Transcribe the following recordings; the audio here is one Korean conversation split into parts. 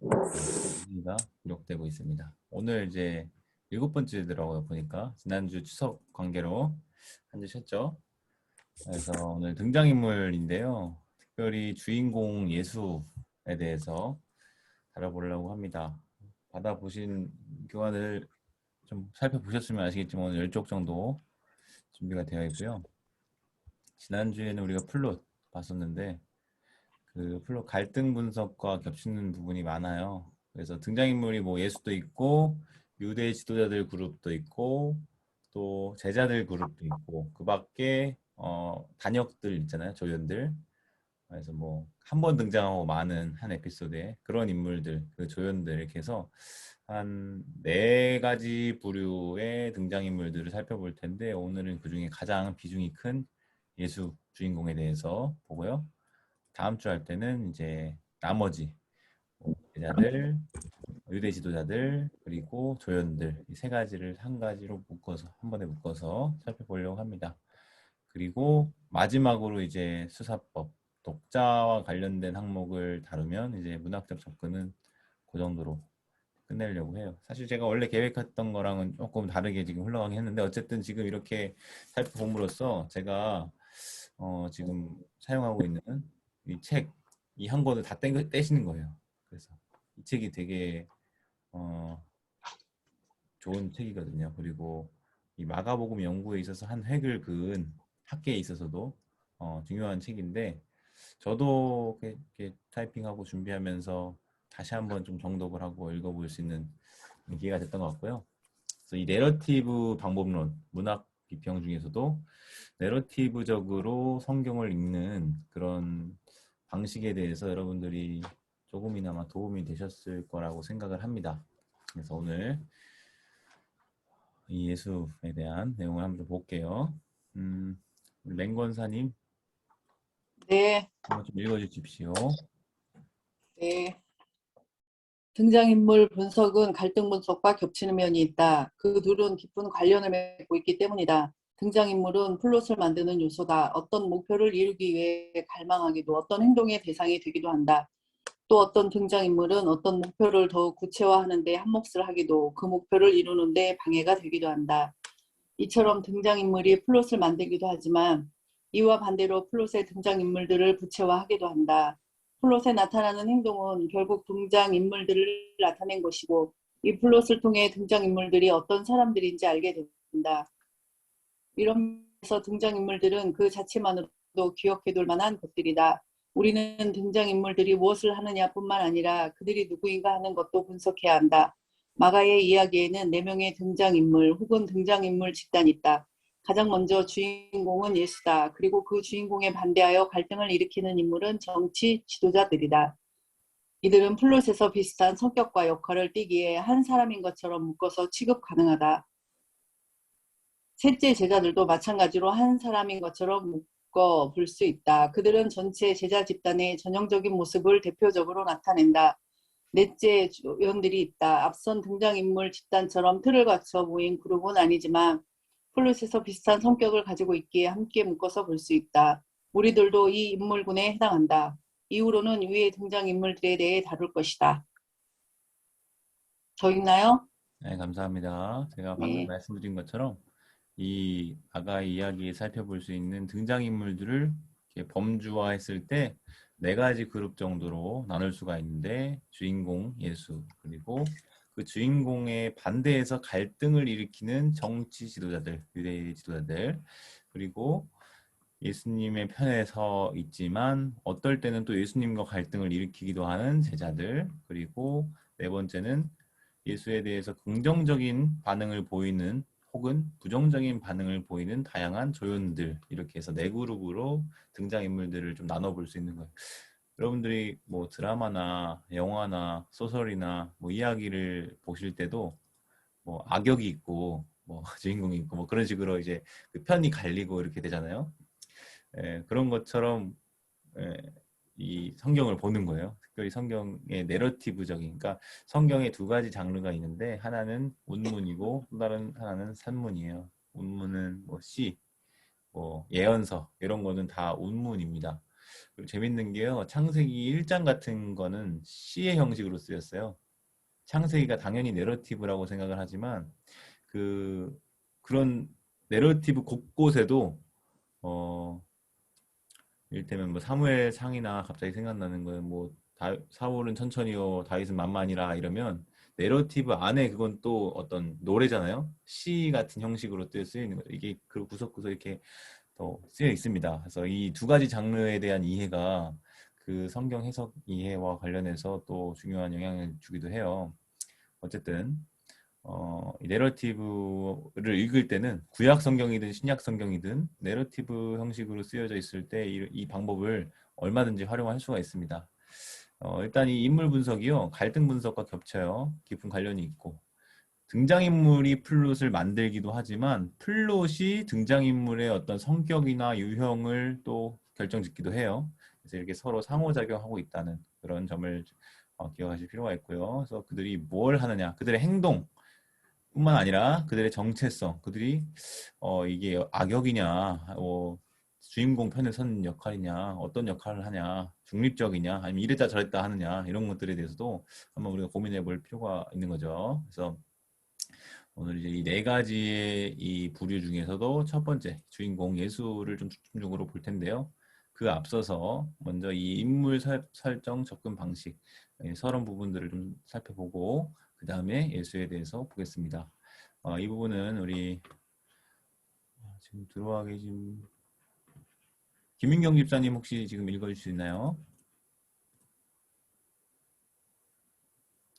가 기록되고 있습니다. 오늘 이제 7번째더라고요, 보니까. 지난주 추석 관계로 한 주 쉬었죠. 그래서 오늘 등장인물인데요. 특별히 주인공 예수에 대해서 다뤄보려고 합니다. 받아보신 교환을 좀 살펴보셨으면 아시겠지만 오늘 10쪽 정도 준비가 되어 있고요. 지난주에는 우리가 플롯 봤었는데 그 플롯 갈등 분석과 겹치는 부분이 많아요. 그래서 등장인물이 뭐 예수도 있고 유대 지도자들 그룹도 있고 또 제자들 그룹도 있고 그 밖에 단역들 있잖아요. 조연들. 그래서 뭐 한 번 등장하고 많은 한 에피소드에 그런 인물들, 그 조연들 이렇게 해서 한 네 가지 부류의 등장인물들을 살펴볼 텐데 오늘은 그중에 가장 비중이 큰 예수 주인공에 대해서 보고요. 다음 주 할 때는 이제 나머지 뭐 제자들, 유대 지도자들, 그리고 조연들 이 세 가지를 한 가지로 묶어서 한 번에 묶어서 살펴보려고 합니다. 그리고 마지막으로 이제 수사법, 독자와 관련된 항목을 다루면 이제 문학적 접근은 그 정도로 끝내려고 해요. 사실 제가 원래 계획했던 거랑은 조금 다르게 지금 흘러가긴 했는데 어쨌든 지금 이렇게 살펴봄으로써 제가 지금 사용하고 있는 이 책, 이 한 권을 다 떼시는 거예요. 그래서 이 책이 되게 어, 좋은 책이거든요. 그리고 이 마가복음 연구에 있어서 한 획을 그은 학계에 있어서도 중요한 책인데 저도 이렇게 타이핑하고 준비하면서 다시 한번 좀 정독을 하고 읽어볼 수 있는 기회가 됐던 것 같고요. 그래서 이 내러티브 방법론, 문학 비평 중에서도 내러티브적으로 성경을 읽는 그런 방식에 대해서 여러분들이 조금이나마 도움이 되셨을 거라고 생각을 합니다. 그래서 오늘 이 예수에 대한 내용을 한번 볼게요. 우리 맹권사님 네, 한번 좀 읽어주십시오. 네. 등장인물 분석은 갈등 분석과 겹치는 면이 있다. 그 둘은 깊은 관련을 맺고 있기 때문이다. 등장인물은 플롯을 만드는 요소다. 어떤 목표를 이루기 위해 갈망하기도 어떤 행동의 대상이 되기도 한다. 또 어떤 등장인물은 어떤 목표를 더욱 구체화하는 데 한몫을 하기도 그 목표를 이루는 데 방해가 되기도 한다. 이처럼 등장인물이 플롯을 만들기도 하지만 이와 반대로 플롯의 등장인물들을 구체화하기도 한다. 플롯에 나타나는 행동은 결국 등장인물들을 나타낸 것이고 이 플롯을 통해 등장인물들이 어떤 사람들인지 알게 된다. 이러면서 등장인물들은 그 자체만으로도 기억해둘 만한 것들이다. 우리는 등장인물들이 무엇을 하느냐뿐만 아니라 그들이 누구인가 하는 것도 분석해야 한다. 마가의 이야기에는 4명의 등장인물 혹은 등장인물 집단이 있다. 가장 먼저 주인공은 예수다. 그리고 그 주인공에 반대하여 갈등을 일으키는 인물은 정치 지도자들이다. 이들은 플롯에서 비슷한 성격과 역할을 띠기에 한 사람인 것처럼 묶어서 취급 가능하다. 셋째 제자들도 마찬가지로 한 사람인 것처럼 묶어 볼 수 있다. 그들은 전체 제자 집단의 전형적인 모습을 대표적으로 나타낸다. 넷째 조연들이 있다. 앞선 등장인물 집단처럼 틀을 갖춰 모인 그룹은 아니지만 플롯에서 비슷한 성격을 가지고 있기에 함께 묶어서 볼 수 있다. 우리들도 이 인물군에 해당한다. 이후로는 위의 등장인물들에 대해 다룰 것이다. 저 있나요? 네, 감사합니다. 제가 방금 네. 말씀드린 것처럼 이 아가의 이야기에 살펴볼 수 있는 등장인물들을 이렇게 범주화했을 때 네 가지 그룹 정도로 나눌 수가 있는데 주인공 예수 그리고 그 주인공의 반대에서 갈등을 일으키는 정치 지도자들, 유대 지도자들 그리고 예수님의 편에 서 있지만 어떨 때는 또 예수님과 갈등을 일으키기도 하는 제자들 그리고 네 번째는 예수에 대해서 긍정적인 반응을 보이는 혹은 부정적인 반응을 보이는 다양한 조연들 이렇게 해서 네 그룹으로 등장인물들을 좀 나눠볼 수 있는 거예요. 여러분들이 뭐 드라마나 영화나 소설이나 뭐 이야기를 보실 때도 뭐 악역이 있고 뭐 주인공이 있고 뭐 그런 식으로 이제 그 편이 갈리고 이렇게 되잖아요. 그런 것처럼 이 성경을 보는 거예요. 특별히 성경의 내러티브적인, 그러니까 성경에 두 가지 장르가 있는데 하나는 운문이고 또 다른 하나는 산문이에요. 운문은 뭐 시, 뭐 예언서 이런 거는 다 운문입니다. 그리고 재밌는 게요. 창세기 1장 같은 거는 시의 형식으로 쓰였어요. 창세기가 당연히 내러티브라고 생각을 하지만 그런 내러티브 곳곳에도 어 이를테면 뭐 사무엘 상이나 갑자기 생각나는 거예요. 뭐 사울은 천천히요, 다윗은 만만이라 이러면 내러티브 안에 그건 또 어떤 노래잖아요. 시 같은 형식으로 쓰여 있는 거죠. 이게 그 구석구석 이렇게 또 쓰여 있습니다. 그래서 이 두 가지 장르에 대한 이해가 그 성경 해석 이해와 관련해서 또 중요한 영향을 주기도 해요. 어쨌든 이 내러티브를 읽을 때는 구약 성경이든 신약 성경이든 내러티브 형식으로 쓰여져 있을 때 이 방법을 얼마든지 활용할 수가 있습니다. 일단 이 인물 분석이요, 갈등 분석과 겹쳐요. 깊은 관련이 있고, 등장인물이 플롯을 만들기도 하지만 플롯이 등장인물의 어떤 성격이나 유형을 또 결정짓기도 해요. 그래서 이렇게 서로 상호작용하고 있다는 그런 점을 기억하실 필요가 있고요. 그래서 그들이 뭘 하느냐, 그들의 행동 뿐만 아니라 그들의 정체성, 그들이 이게 악역이냐, 주인공 편에 선 역할이냐, 어떤 역할을 하냐, 중립적이냐, 아니면 이랬다 저랬다 하느냐, 이런 것들에 대해서도 한번 우리가 고민해 볼 필요가 있는 거죠. 그래서 오늘 이제 이 네 가지의 이 부류 중에서도 첫 번째 주인공 예수를 좀 집중적으로 볼 텐데요. 그 앞서서 먼저 이 인물 설정 접근 방식, 서론 부분들을 좀 살펴보고 그 다음에 예수에 대해서 보겠습니다. 이 부분은 우리 지금 들어와 계신 김윤경 집사님 혹시 지금 읽어주실 수 있나요?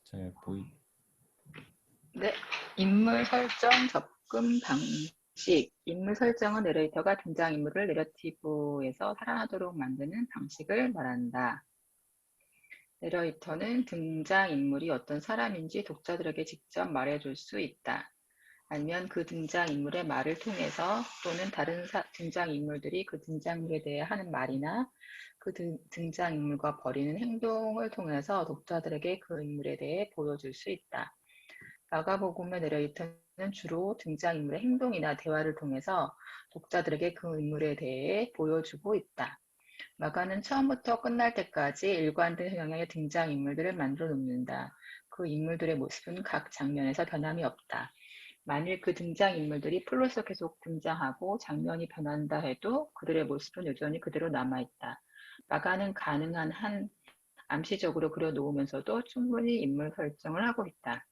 잘 네, 인물 설정 접근 방식. 인물 설정은 내레이터가 등장인물을 내러티브에서 살아나도록 만드는 방식을 말한다. 내레이터는 등장인물이 어떤 사람인지 독자들에게 직접 말해줄 수 있다. 아니면 그 등장인물의 말을 통해서 또는 다른 등장인물들이 그 등장인물에 대해 하는 말이나 그 등장인물과 벌이는 행동을 통해서 독자들에게 그 인물에 대해 보여줄 수 있다. 마가복음의 내레이터는 주로 등장인물의 행동이나 대화를 통해서 독자들에게 그 인물에 대해 보여주고 있다. 마가는 처음부터 끝날 때까지 일관된 형향의 등장인물들을 만들어 놓는다. 그 인물들의 모습은 각 장면에서 변함이 없다. 만일 그 등장인물들이 플롯에서 계속 등장하고 장면이 변한다 해도 그들의 모습은 여전히 그대로 남아있다. 마가는 가능한 한 암시적으로 그려놓으면서도 충분히 인물 설정을 하고 있다.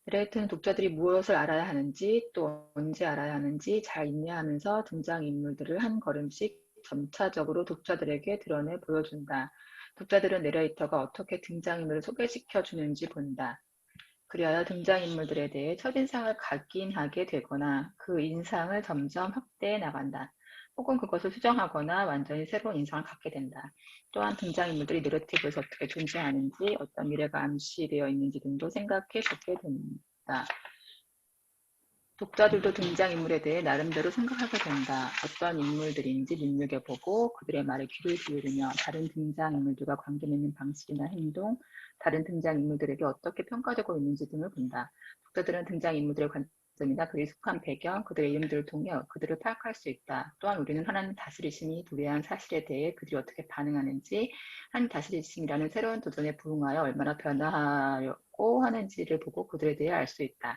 드레이트는 독자들이 무엇을 알아야 하는지 또 언제 알아야 하는지 잘 인내하면서 등장인물들을 한 걸음씩 점차적으로 독자들에게 드러내 보여준다. 독자들은 내레이터가 어떻게 등장인물을 소개시켜 주는지 본다. 그리하여 등장인물들에 대해 첫인상을 각인하게 되거나 그 인상을 점점 확대해 나간다. 혹은 그것을 수정하거나 완전히 새로운 인상을 갖게 된다. 또한 등장인물들이 내러티브에서 어떻게 존재하는지, 어떤 미래가 암시되어 있는지 등도 생각해 보게 된다. 독자들도 등장인물에 대해 나름대로 생각하게 된다. 어떤 인물들인지 눈여겨보고 그들의 말에 귀를 기울이며 다른 등장인물들과 관계맺는 방식이나 행동, 다른 등장인물들에게 어떻게 평가되고 있는지 등을 본다. 독자들은 등장인물들의 관점이나 그들이 속한 배경, 그들의 이름들을 통해 그들을 파악할 수 있다. 또한 우리는 하나님 다스리심이 도래한 사실에 대해 그들이 어떻게 반응하는지, 하나님 다스리심이라는 새로운 도전에 부응하여 얼마나 변화하려고 하는지를 보고 그들에 대해 알 수 있다.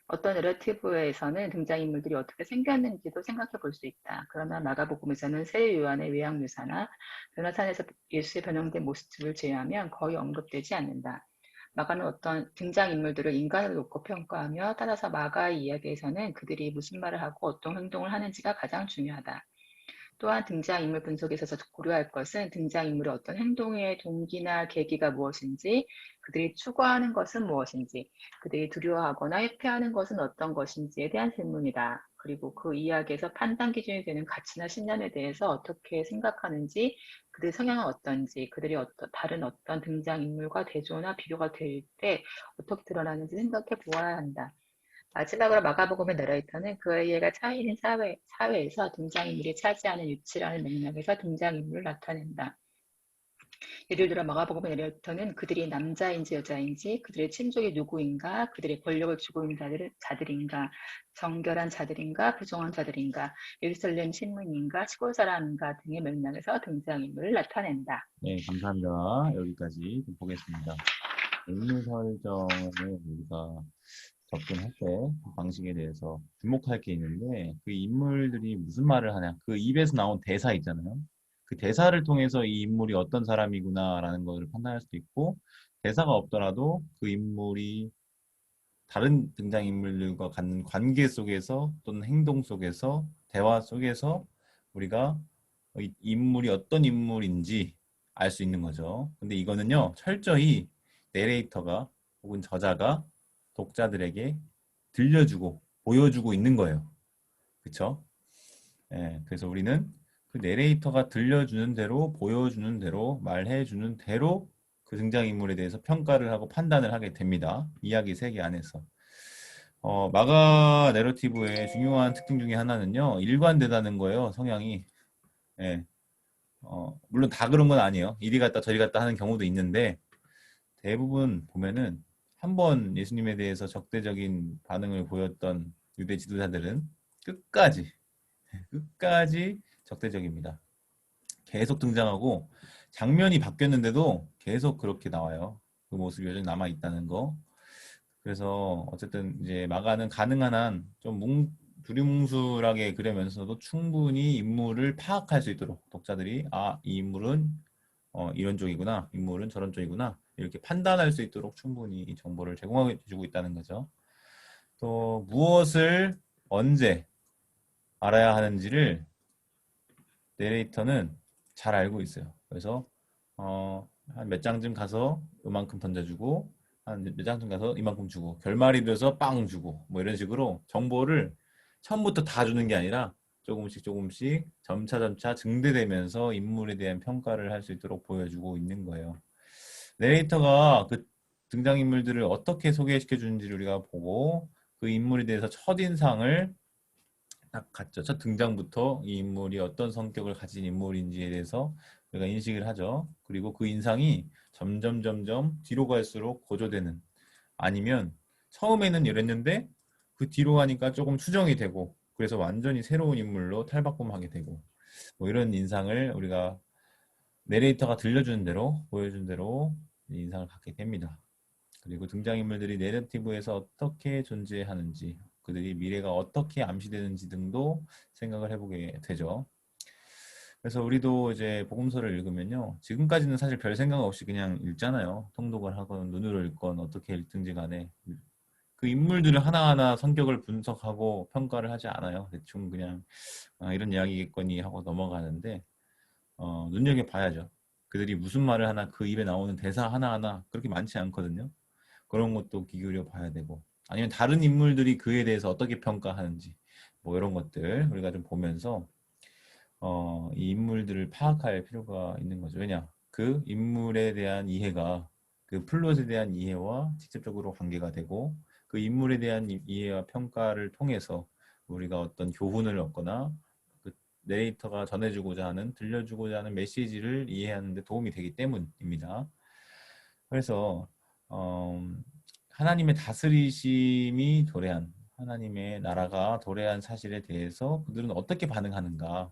어떤 내러티브에서는 등장인물들이 어떻게 생겼는지도 생각해 볼 수 있다. 그러나 마가복음에서는 세 요한의 외양묘사나 변화산에서 예수의 변형된 모습을 제외하면 거의 언급되지 않는다. 마가는 어떤 등장인물들을 인간으로 놓고 평가하며 따라서 마가의 이야기에서는 그들이 무슨 말을 하고 어떤 행동을 하는지가 가장 중요하다. 또한 등장인물 분석에 있어서 고려할 것은 등장인물의 어떤 행동의 동기나 계기가 무엇인지, 그들이 추구하는 것은 무엇인지, 그들이 두려워하거나 회피하는 것은 어떤 것인지에 대한 질문이다. 그리고 그 이야기에서 판단 기준이 되는 가치나 신념에 대해서 어떻게 생각하는지, 그들의 성향은 어떤지, 그들이 다른 어떤 등장인물과 대조나 비교가 될 때 어떻게 드러나는지 생각해 보아야 한다. 마지막으로 마가복음의 내레이터는 그의 이해가 차이는 사회에서 등장인물이 차지하는 위치라는 맥락에서 등장인물을 나타낸다. 예를 들어 마가복음의 내레이터는 그들이 남자인지 여자인지, 그들의 친족이 누구인가, 그들의 권력을 쥐고 있는 자들인가, 정결한 자들인가, 부정한 자들인가, 예루살렘 신문인가, 시골 사람인가 등의 맥락에서 등장인물을 나타낸다. 네, 감사합니다. 여기까지 좀 보겠습니다. 인물 설정을 우리가 접근할 때 그 방식에 대해서 주목할 게 있는데 그 인물들이 무슨 말을 하냐 그 입에서 나온 대사 있잖아요. 그 대사를 통해서 이 인물이 어떤 사람이구나라는 것을 판단할 수도 있고 대사가 없더라도 그 인물이 다른 등장인물들과 갖는 관계 속에서 또는 행동 속에서 대화 속에서 우리가 이 인물이 어떤 인물인지 알 수 있는 거죠. 근데 이거는요 철저히 내레이터가 혹은 저자가 독자들에게 들려주고 보여주고 있는 거예요. 그쵸? 예, 그래서 우리는 그 내레이터가 들려주는 대로 보여주는 대로 말해주는 대로 그 등장인물에 대해서 평가를 하고 판단을 하게 됩니다. 이야기 세계 안에서. 마가 내러티브의 중요한 특징 중에 하나는요. 일관되다는 거예요. 성향이. 예. 물론 다 그런 건 아니에요. 이리 갔다 저리 갔다 하는 경우도 있는데 대부분 보면은 한 번 예수님에 대해서 적대적인 반응을 보였던 유대 지도자들은 끝까지 끝까지 적대적입니다. 계속 등장하고 장면이 바뀌었는데도 계속 그렇게 나와요. 그 모습이 여전히 남아 있다는 거. 그래서 어쨌든 이제 마가는 가능한 한 좀 두리뭉술하게 그리면서도 충분히 인물을 파악할 수 있도록 독자들이 이 인물은 이런 쪽이구나, 인물은 저런 쪽이구나 이렇게 판단할 수 있도록 충분히 정보를 제공해 주고 있다는 거죠. 또 무엇을 언제 알아야 하는지를 내레이터는 잘 알고 있어요. 그래서 한 몇 장쯤 가서 요만큼 던져주고 한 몇 장쯤 가서 이만큼 주고 결말이 돼서 빵 주고 뭐 이런 식으로 정보를 처음부터 다 주는 게 아니라 조금씩 조금씩 점차 증대되면서 인물에 대한 평가를 할 수 있도록 보여주고 있는 거예요. 내레이터가 그 등장인물들을 어떻게 소개시켜 주는지를 우리가 보고 그 인물에 대해서 첫인상을 딱 갔죠. 첫 등장부터 이 인물이 어떤 성격을 가진 인물인지에 대해서 우리가 인식을 하죠. 그리고 그 인상이 점점 뒤로 갈수록 고조되는 아니면 처음에는 이랬는데 그 뒤로 가니까 조금 추정이 되고 그래서 완전히 새로운 인물로 탈바꿈하게 되고 뭐 이런 인상을 우리가 내레이터가 들려주는 대로 보여준 대로 인상을 갖게 됩니다. 그리고 등장인물들이 내러티브에서 어떻게 존재하는지, 그들이 미래가 어떻게 암시되는지 등도 생각을 해보게 되죠. 그래서 우리도 이제 복음서를 읽으면요. 지금까지는 사실 별 생각 없이 그냥 읽잖아요. 통독을 하건 눈으로 읽건 어떻게 읽든지 간에 그 인물들을 하나하나 성격을 분석하고 평가를 하지 않아요. 대충 그냥 이런 이야기겠거니 하고 넘어가는데 눈여겨봐야죠. 그들이 무슨 말을 하나 그 입에 나오는 대사 하나하나 그렇게 많지 않거든요. 그런 것도 귀 기울여 봐야 되고 아니면 다른 인물들이 그에 대해서 어떻게 평가하는지 뭐 이런 것들 우리가 좀 보면서 이 인물들을 파악할 필요가 있는 거죠. 왜냐? 그 인물에 대한 이해가 그 플롯에 대한 이해와 직접적으로 관계가 되고 그 인물에 대한 이해와 평가를 통해서 우리가 어떤 교훈을 얻거나 그 내레이터가 전해주고자 하는 들려주고자 하는 메시지를 이해하는 데 도움이 되기 때문입니다. 그래서 하나님의 다스리심이 도래한 하나님의 나라가 도래한 사실에 대해서 그들은 어떻게 반응하는가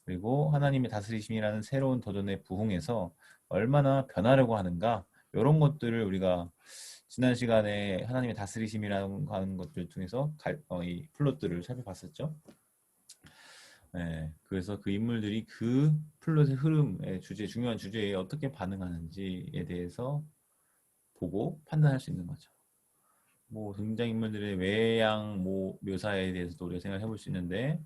그리고 하나님의 다스리심이라는 새로운 도전에 부응해서 얼마나 변하려고 하는가 이런 것들을 우리가 지난 시간에 하나님의 다스리심이라는 하는 것들 통해서 이 플롯들을 살펴봤었죠. 네, 그래서 그 인물들이 그 플롯의 흐름의 중요한 주제에 어떻게 반응하는지에 대해서 보고 판단할 수 있는 거죠. 뭐 등장인물들의 외양 묘사에 대해서도 우리가 생각해 볼 수 있는데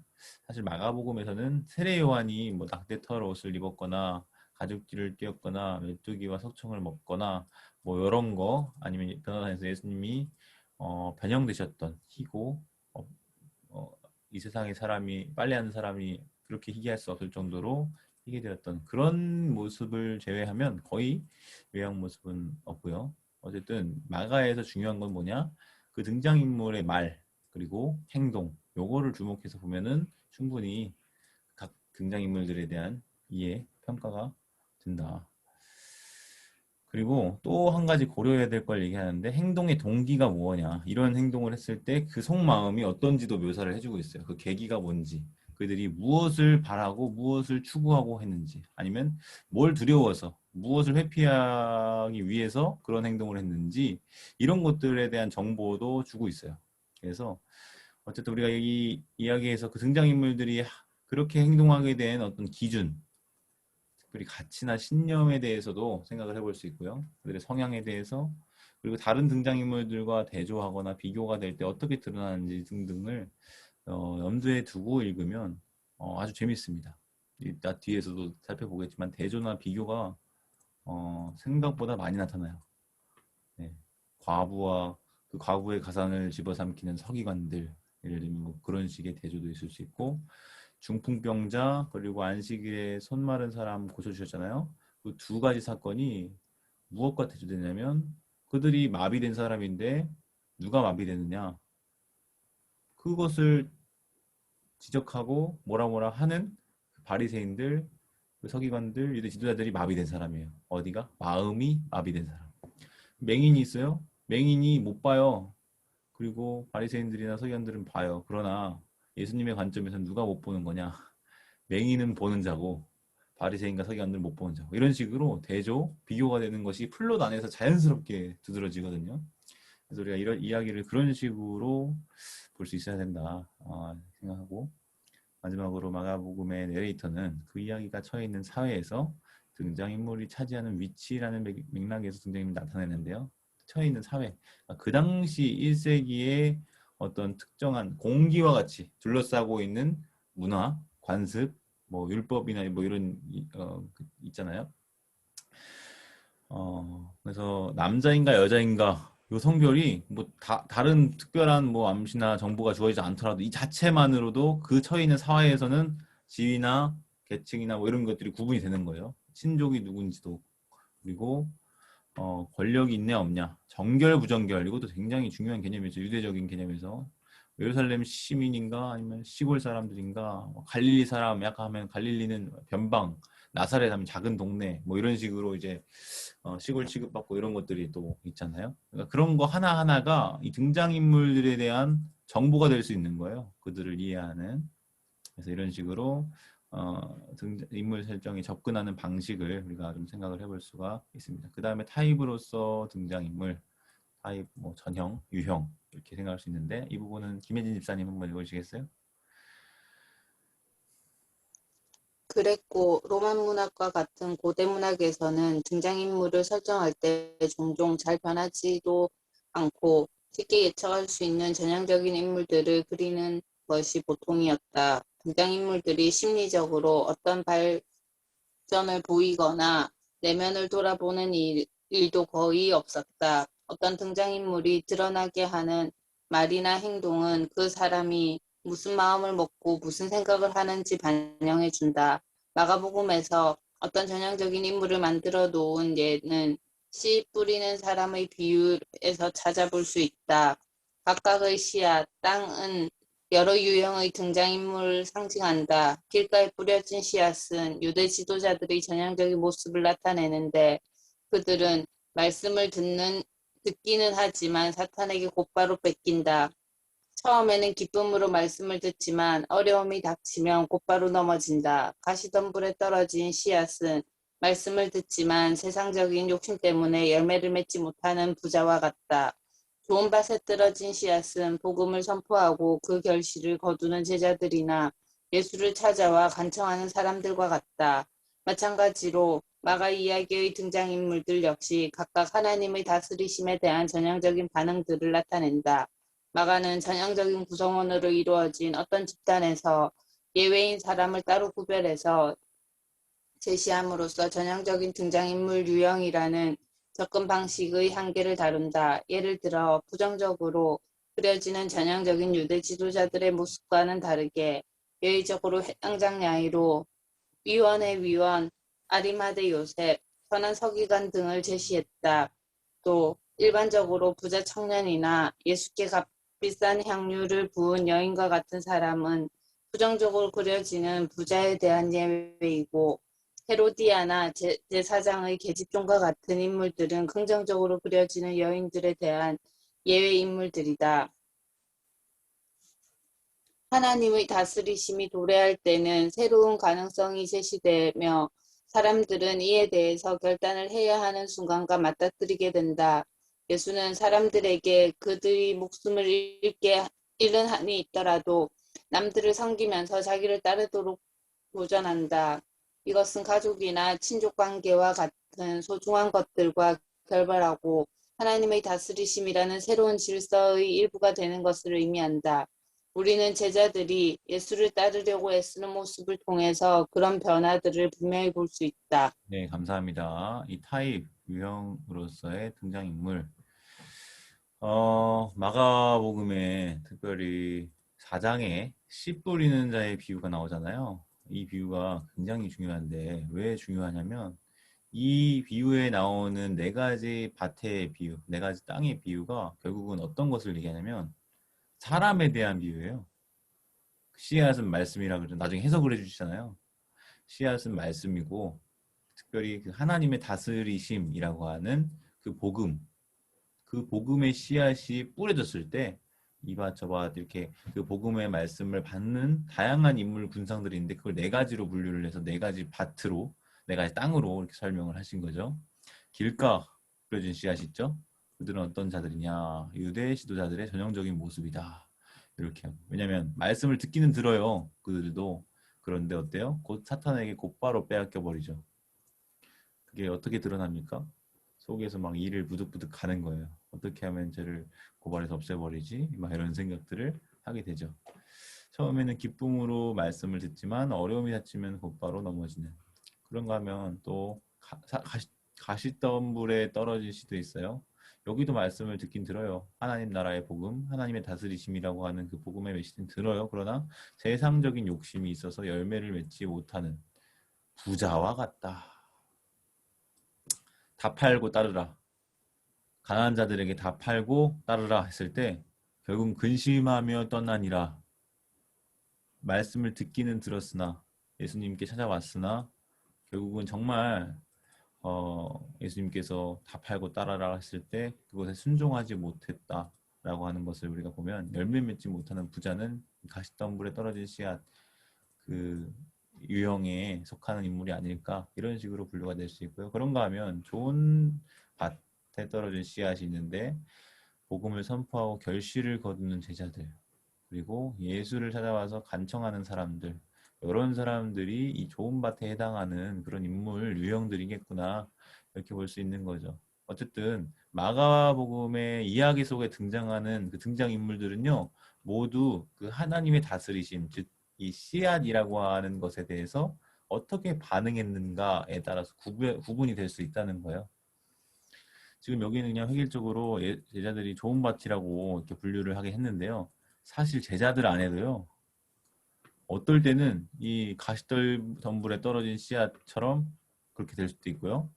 사실 마가복음에서는 세례 요한이 뭐 낙태털 옷을 입었거나 가죽띠를 띄었거나 메뚜기와 석청을 먹거나 뭐 이런 거 아니면 변호사에서 예수님이 변형되셨던 희고 이 세상의 사람이 빨래하는 사람이 그렇게 희귀할 수 없을 정도로 희귀되었던 그런 모습을 제외하면 거의 외양 모습은 없고요. 어쨌든 마가에서 중요한 건 뭐냐? 그 등장인물의 말 그리고 행동 요거를 주목해서 보면은 충분히 각 등장인물들에 대한 이해 평가가 된다. 그리고 또 한 가지 고려해야 될 걸 얘기하는데 행동의 동기가 뭐냐. 이런 행동을 했을 때 그 속마음이 어떤지도 묘사를 해주고 있어요. 그 계기가 뭔지. 그들이 무엇을 바라고 무엇을 추구하고 했는지 아니면 뭘 두려워서 무엇을 회피하기 위해서 그런 행동을 했는지 이런 것들에 대한 정보도 주고 있어요. 그래서 어쨌든 우리가 이 이야기에서 그 등장인물들이 그렇게 행동하게 된 어떤 기준, 특별히 가치나 신념에 대해서도 생각을 해볼 수 있고요. 그들의 성향에 대해서 그리고 다른 등장인물들과 대조하거나 비교가 될 때 어떻게 드러나는지 등등을 염두에 두고 읽으면 아주 재밌습니다. 이따 뒤에서도 살펴보겠지만 대조나 비교가 생각보다 많이 나타나요. 네. 과부와 그 과부의 가산을 집어삼키는 서기관들, 예를 들면 뭐 그런 식의 대조도 있을 수 있고 중풍병자 그리고 안식일에 손 마른 사람 고쳐주셨잖아요. 그 두 가지 사건이 무엇과 대조되냐면 그들이 마비된 사람인데 누가 마비되느냐 그것을 지적하고 뭐라 하는 바리새인들, 그 서기관들, 유대 지도자들이 마비된 사람이에요. 어디가? 마음이 마비된 사람. 맹인이 있어요. 맹인이 못 봐요. 그리고 바리새인들이나 서기관들은 봐요. 그러나 예수님의 관점에서는 누가 못 보는 거냐? 맹인은 보는 자고 바리새인과 서기관들은 못 보는 자고 이런 식으로 대조, 비교가 되는 것이 플롯 안에서 자연스럽게 두드러지거든요. 그래서 우리가 이런 이야기를 그런 식으로 볼 수 있어야 된다 생각하고 마지막으로 마가복음의 내레이터는 그 이야기가 처해 있는 사회에서 등장인물이 차지하는 위치라는 맥락에서 등장인물이 나타내는데요. 처해 있는 사회, 그 당시 1세기의 어떤 특정한 공기와 같이 둘러싸고 있는 문화, 관습, 뭐 율법이나 뭐 이런 있잖아요. 그래서 남자인가 여자인가 요 성별이 뭐 다른 특별한 뭐 암시나 정보가 주어지지 않더라도 이 자체만으로도 그 처해 있는 사회에서는 지위나 계층이나 뭐 이런 것들이 구분이 되는 거예요. 친족이 누군지도 그리고 권력이 있냐 없냐 정결 부정결 이것도 굉장히 중요한 개념이죠. 유대적인 개념에서 예루살렘 시민인가 아니면 시골 사람들인가 갈릴리 사람 약간 하면 갈릴리는 변방 나사렛 하면 작은 동네 뭐 이런 식으로 이제 시골 취급받고 이런 것들이 또 있잖아요. 그러니까 그런 거 하나하나가 이 등장인물들에 대한 정보가 될 수 있는 거예요. 그들을 이해하는. 그래서 이런 식으로 인물 설정에 접근하는 방식을 우리가 좀 생각을 해볼 수가 있습니다. 그 다음에 타입으로서 등장인물, 타입, 뭐 전형, 유형 이렇게 생각할 수 있는데 이 부분은 김혜진 집사님 한번 읽어주시겠어요? 그레코 로만 문학과 같은 고대 문학에서는 등장인물을 설정할 때 종종 잘 변하지도 않고 쉽게 예측할 수 있는 전형적인 인물들을 그리는 것이 보통이었다. 등장인물들이 심리적으로 어떤 발전을 보이거나 내면을 돌아보는 일도 거의 없었다. 어떤 등장인물이 드러나게 하는 말이나 행동은 그 사람이 무슨 마음을 먹고 무슨 생각을 하는지 반영해준다. 마가복음에서 어떤 전형적인 인물을 만들어 놓은 예는 씨 뿌리는 사람의 비유에서 찾아볼 수 있다. 각각의 씨앗, 땅은 여러 유형의 등장인물을 상징한다. 길가에 뿌려진 씨앗은 유대 지도자들의 전형적인 모습을 나타내는데 그들은 말씀을 듣기는 하지만 사탄에게 곧바로 뺏긴다. 처음에는 기쁨으로 말씀을 듣지만 어려움이 닥치면 곧바로 넘어진다. 가시덤불에 떨어진 씨앗은 말씀을 듣지만 세상적인 욕심 때문에 열매를 맺지 못하는 부자와 같다. 좋은 밭에 떨어진 씨앗은 복음을 선포하고 그 결실을 거두는 제자들이나 예수를 찾아와 간청하는 사람들과 같다. 마찬가지로 마가 이야기의 등장인물들 역시 각각 하나님의 다스리심에 대한 전형적인 반응들을 나타낸다. 마가는 전형적인 구성원으로 이루어진 어떤 집단에서 예외인 사람을 따로 구별해서 제시함으로써 전형적인 등장인물 유형이라는 접근 방식의 한계를 다룬다. 예를 들어 부정적으로 그려지는 전형적인 유대 지도자들의 모습과는 다르게 예외적으로 해당장 야이로, 위원의 위원, 아리마대 요셉, 선한 서기관 등을 제시했다. 또 일반적으로 부자 청년이나 예수께 값비싼 향유를 부은 여인과 같은 사람은 부정적으로 그려지는 부자에 대한 예외이고 헤로디아나 제사장의 계집종과 같은 인물들은 긍정적으로 그려지는 여인들에 대한 예외 인물들이다. 하나님의 다스리심이 도래할 때는 새로운 가능성이 제시되며 사람들은 이에 대해서 결단을 해야 하는 순간과 맞닥뜨리게 된다. 예수는 사람들에게 그들이 목숨을 잃는 한이 있더라도 남들을 섬기면서 자기를 따르도록 도전한다. 이것은 가족이나 친족 관계와 같은 소중한 것들과 결별하고 하나님의 다스리심이라는 새로운 질서의 일부가 되는 것을 의미한다. 우리는 제자들이 예수를 따르려고 애쓰는 모습을 통해서 그런 변화들을 분명히 볼 수 있다. 네, 감사합니다. 이 타입 유형으로서의 등장인물. 마가복음에 특별히 4장에 씨 뿌리는 자의 비유가 나오잖아요. 이 비유가 굉장히 중요한데 왜 중요하냐면 이 비유에 나오는 네 가지 밭의 비유, 네 가지 땅의 비유가 결국은 어떤 것을 얘기하냐면 사람에 대한 비유예요. 씨앗은 말씀이라 그러죠. 나중에 해석을 해주시잖아요. 씨앗은 말씀이고 특별히 그 하나님의 다스리심이라고 하는 그 복음, 그 복음의 씨앗이 뿌려졌을 때 이밭 저밭 이렇게 그 복음의 말씀을 받는 다양한 인물 군상들이 있는데 그걸 네 가지로 분류를 해서 네 가지 밭으로 네 가지 땅으로 이렇게 설명을 하신 거죠. 길가 뿌려진 씨앗이 있죠. 그들은 어떤 자들이냐? 유대 지도자들의 전형적인 모습이다. 이렇게 하고. 왜냐하면 말씀을 듣기는 들어요. 그들도. 그런데 어때요? 곧 사탄에게 곧바로 빼앗겨 버리죠. 그게 어떻게 드러납니까? 속에서 막 일을 부득부득 가는 거예요. 어떻게 하면 쟤를 고발해서 없애버리지? 막 이런 생각들을 하게 되죠. 처음에는 기쁨으로 말씀을 듣지만 어려움이 닥치면 곧바로 넘어지는. 그런가 하면 또 가시덤불에 떨어질 수도 있어요. 여기도 말씀을 듣긴 들어요. 하나님 나라의 복음, 하나님의 다스리심이라고 하는 그 복음의 메시지는 들어요. 그러나 세상적인 욕심이 있어서 열매를 맺지 못하는 부자와 같다. 다 팔고 따르라. 가난한 자들에게 다 팔고 따르라 했을 때 결국 근심하며 떠나니라. 말씀을 듣기는 들었으나 예수님께 찾아왔으나 결국은 정말 예수님께서 다 팔고 따라라 했을 때 그것에 순종하지 못했다라고 하는 것을 우리가 보면 열매 맺지 못하는 부자는 가시덤불에 떨어진 씨앗 그 유형에 속하는 인물이 아닐까 이런 식으로 분류가 될 수 있고요. 그런가 하면 좋은 밭에 떨어진 씨앗이 있는데 복음을 선포하고 결실을 거두는 제자들 그리고 예수를 찾아와서 간청하는 사람들 이런 사람들이 이 좋은 밭에 해당하는 그런 인물 유형들이겠구나 이렇게 볼 수 있는 거죠. 어쨌든 마가복음의 이야기 속에 등장하는 그 등장인물들은요 모두 그 하나님의 다스리심 즉 이 씨앗이라고 하는 것에 대해서 어떻게 반응했는가에 따라서 구분이 될 수 있다는 거예요. 지금 여기는 그냥 획일적으로 제자들이 좋은 밭이라고 이렇게 분류를 하게 했는데요. 사실 제자들 안에도요. 어떨 때는 이 가시덤불에 떨어진 씨앗처럼 그렇게 될 수도 있고요.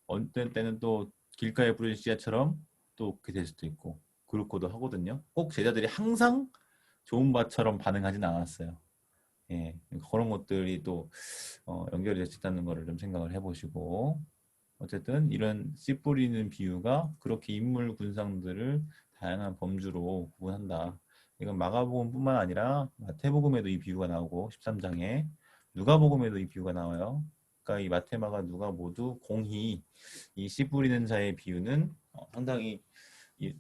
어떤 때는 또 길가에 뿌려진 씨앗처럼 또 그렇게 될 수도 있고 그렇고도 하거든요. 꼭 제자들이 항상 좋은 밭처럼 반응하진 않았어요. 예, 그런 것들이 또 연결이 될 수 있다는 거를 좀 생각을 해보시고 어쨌든 이런 씨 뿌리는 비유가 그렇게 인물 군상들을 다양한 범주로 구분한다. 이건 마가복음뿐만 아니라 마태복음에도 이 비유가 나오고 13장에 누가복음에도 이 비유가 나와요. 그러니까 이 마태마가 누가 모두 공히 이 씨 뿌리는 자의 비유는 상당히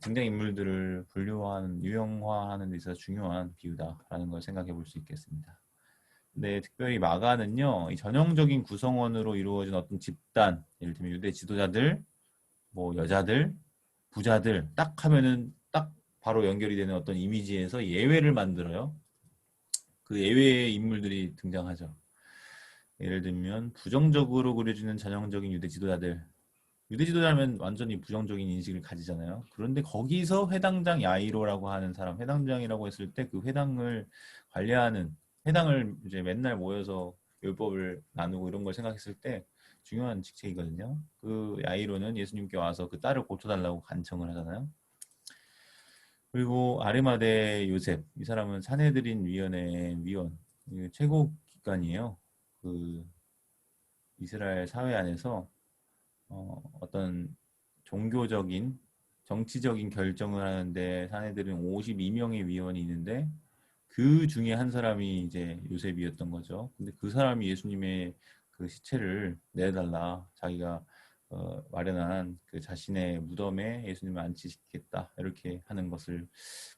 등장인물들을 분류하는 유형화하는 데 있어서 중요한 비유다라는 걸 생각해 볼 수 있겠습니다. 네, 특별히 마가는요, 이 전형적인 구성원으로 이루어진 어떤 집단, 예를 들면 유대 지도자들, 뭐 여자들, 부자들, 딱 하면은 딱 바로 연결이 되는 어떤 이미지에서 예외를 만들어요. 그 예외의 인물들이 등장하죠. 예를 들면 부정적으로 그려지는 전형적인 유대 지도자들. 유대 지도자면 완전히 부정적인 인식을 가지잖아요. 그런데 거기서 회당장 야이로라고 하는 사람, 회당장이라고 했을 때 그 회당을 관리하는 회당을 이제 맨날 모여서 율법을 나누고 이런 걸 생각했을 때 중요한 직책이거든요. 그 야이로는 예수님께 와서 그 딸을 고쳐달라고 간청을 하잖아요. 그리고 아리마대 요셉, 이 사람은 산헤드린 위원회 위원, 최고 기관이에요. 그 이스라엘 사회 안에서 어떤 종교적인 정치적인 결정을 하는데 사내들은 52명의 위원이 있는데 그 중에 한 사람이 이제 요셉이었던 거죠. 근데 그 사람이 예수님의 그 시체를 내달라 자기가 마련한 그 자신의 무덤에 예수님을 안치시키겠다 이렇게 하는 것을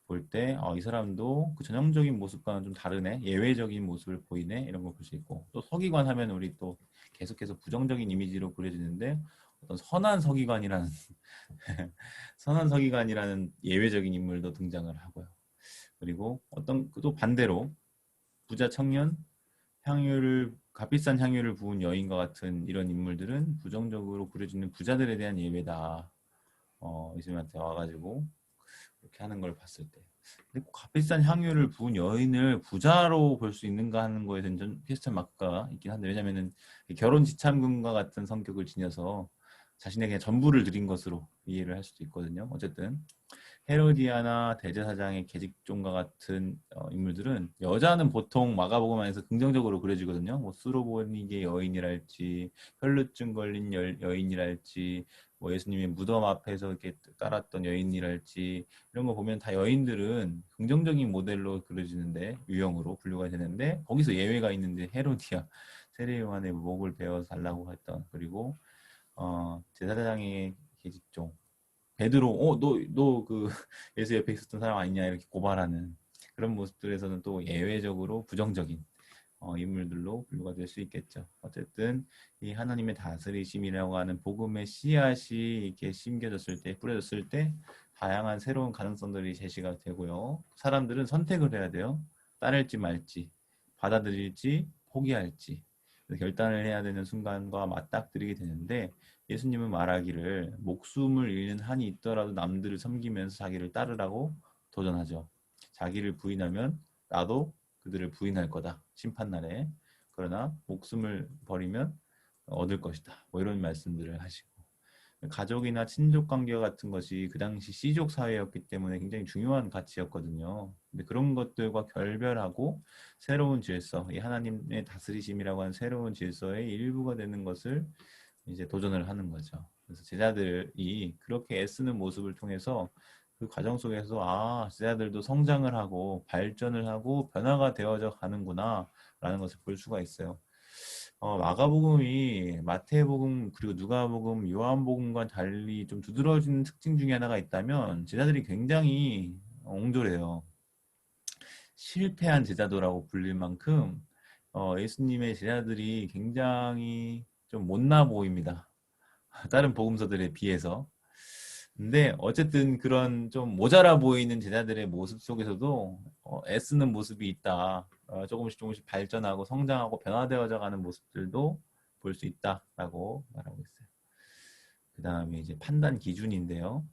볼 때 이 사람도 그 전형적인 모습과는 좀 다르네, 예외적인 모습을 보이네 이런 걸 볼 수 있고, 또 서기관 하면 우리 또 계속해서 부정적인 이미지로 그려지는데 어떤 선한 서기관이라는 선한 서기관이라는 예외적인 인물도 등장을 하고요. 그리고 어떤 또 반대로 부자 청년, 값비싼 향유를 부은 여인과 같은 이런 인물들은 부정적으로 그려지는 부자들에 대한 예외다. 예수님한테 와가지고 그렇게 하는 걸 봤을 때. 근데 꼭 값비싼 향유를 부은 여인을 부자로 볼 수 있는가 하는 거에 대한 좀 퀘스천 마크가 있긴 한데, 왜냐면은 결혼 지참금과 같은 성격을 지녀서 자신의 그냥 전부를 드린 것으로 이해를 할 수도 있거든요. 어쨌든 헤로디아나 대제사장의 계집종과 같은 인물들은, 여자는 보통 마가복음 안에서 긍정적으로 그려지거든요. 뭐 수로보니게 여인이랄지, 혈루증 걸린 여인이랄지, 뭐 예수님의 무덤 앞에서 이렇게 깔았던 여인이랄지, 이런 거 보면 다 여인들은 긍정적인 모델로 그려지는데, 유형으로 분류가 되는데, 거기서 예외가 있는데 헤로디아 세례 요한의 목을 베어 달라고 했던, 그리고 제사장의 계집종 베드로, 너 그 예수 옆에 있었던 사람 아니냐 이렇게 고발하는 그런 모습들에서는 또 예외적으로 부정적인 인물들로 분류가 될 수 있겠죠. 어쨌든 이 하나님의 다스리심이라고 하는 복음의 씨앗이 이렇게 심겨졌을 때, 뿌려졌을 때 다양한 새로운 가능성들이 제시가 되고요. 사람들은 선택을 해야 돼요. 따를지 말지, 받아들일지 포기할지 결단을 해야 되는 순간과 맞닥뜨리게 되는데, 예수님은 말하기를 목숨을 잃는 한이 있더라도 남들을 섬기면서 자기를 따르라고 도전하죠. 자기를 부인하면 나도 그들을 부인할 거다, 심판날에. 그러나 목숨을 버리면 얻을 것이다, 뭐 이런 말씀들을 하시고, 가족이나 친족 관계 같은 것이 그 당시 씨족 사회였기 때문에 굉장히 중요한 가치였거든요. 근데 그런 것들과 결별하고 새로운 질서, 이 하나님의 다스리심이라고 하는 새로운 질서의 일부가 되는 것을 이제 도전을 하는 거죠. 그래서 제자들이 그렇게 애쓰는 모습을 통해서 그 과정 속에서 제자들도 성장을 하고 발전을 하고 변화가 되어져 가는구나 라는 것을 볼 수가 있어요. 마가복음이 마태복음 그리고 누가복음, 요한복음과 달리 좀 두드러지는 특징 중에 하나가 있다면, 제자들이 굉장히 옹졸해요. 실패한 제자도라고 불릴 만큼 예수님의 제자들이 굉장히 좀 못나 보입니다. 다른 복음서들에 비해서. 근데 어쨌든 그런 좀 모자라 보이는 제자들의 모습 속에서도 애쓰는 모습이 있다. 조금씩 발전하고 성장하고 변화되어져 가는 모습들도 볼 수 있다라고 말하고 있어요. 그 다음에 이제 판단 기준인데요.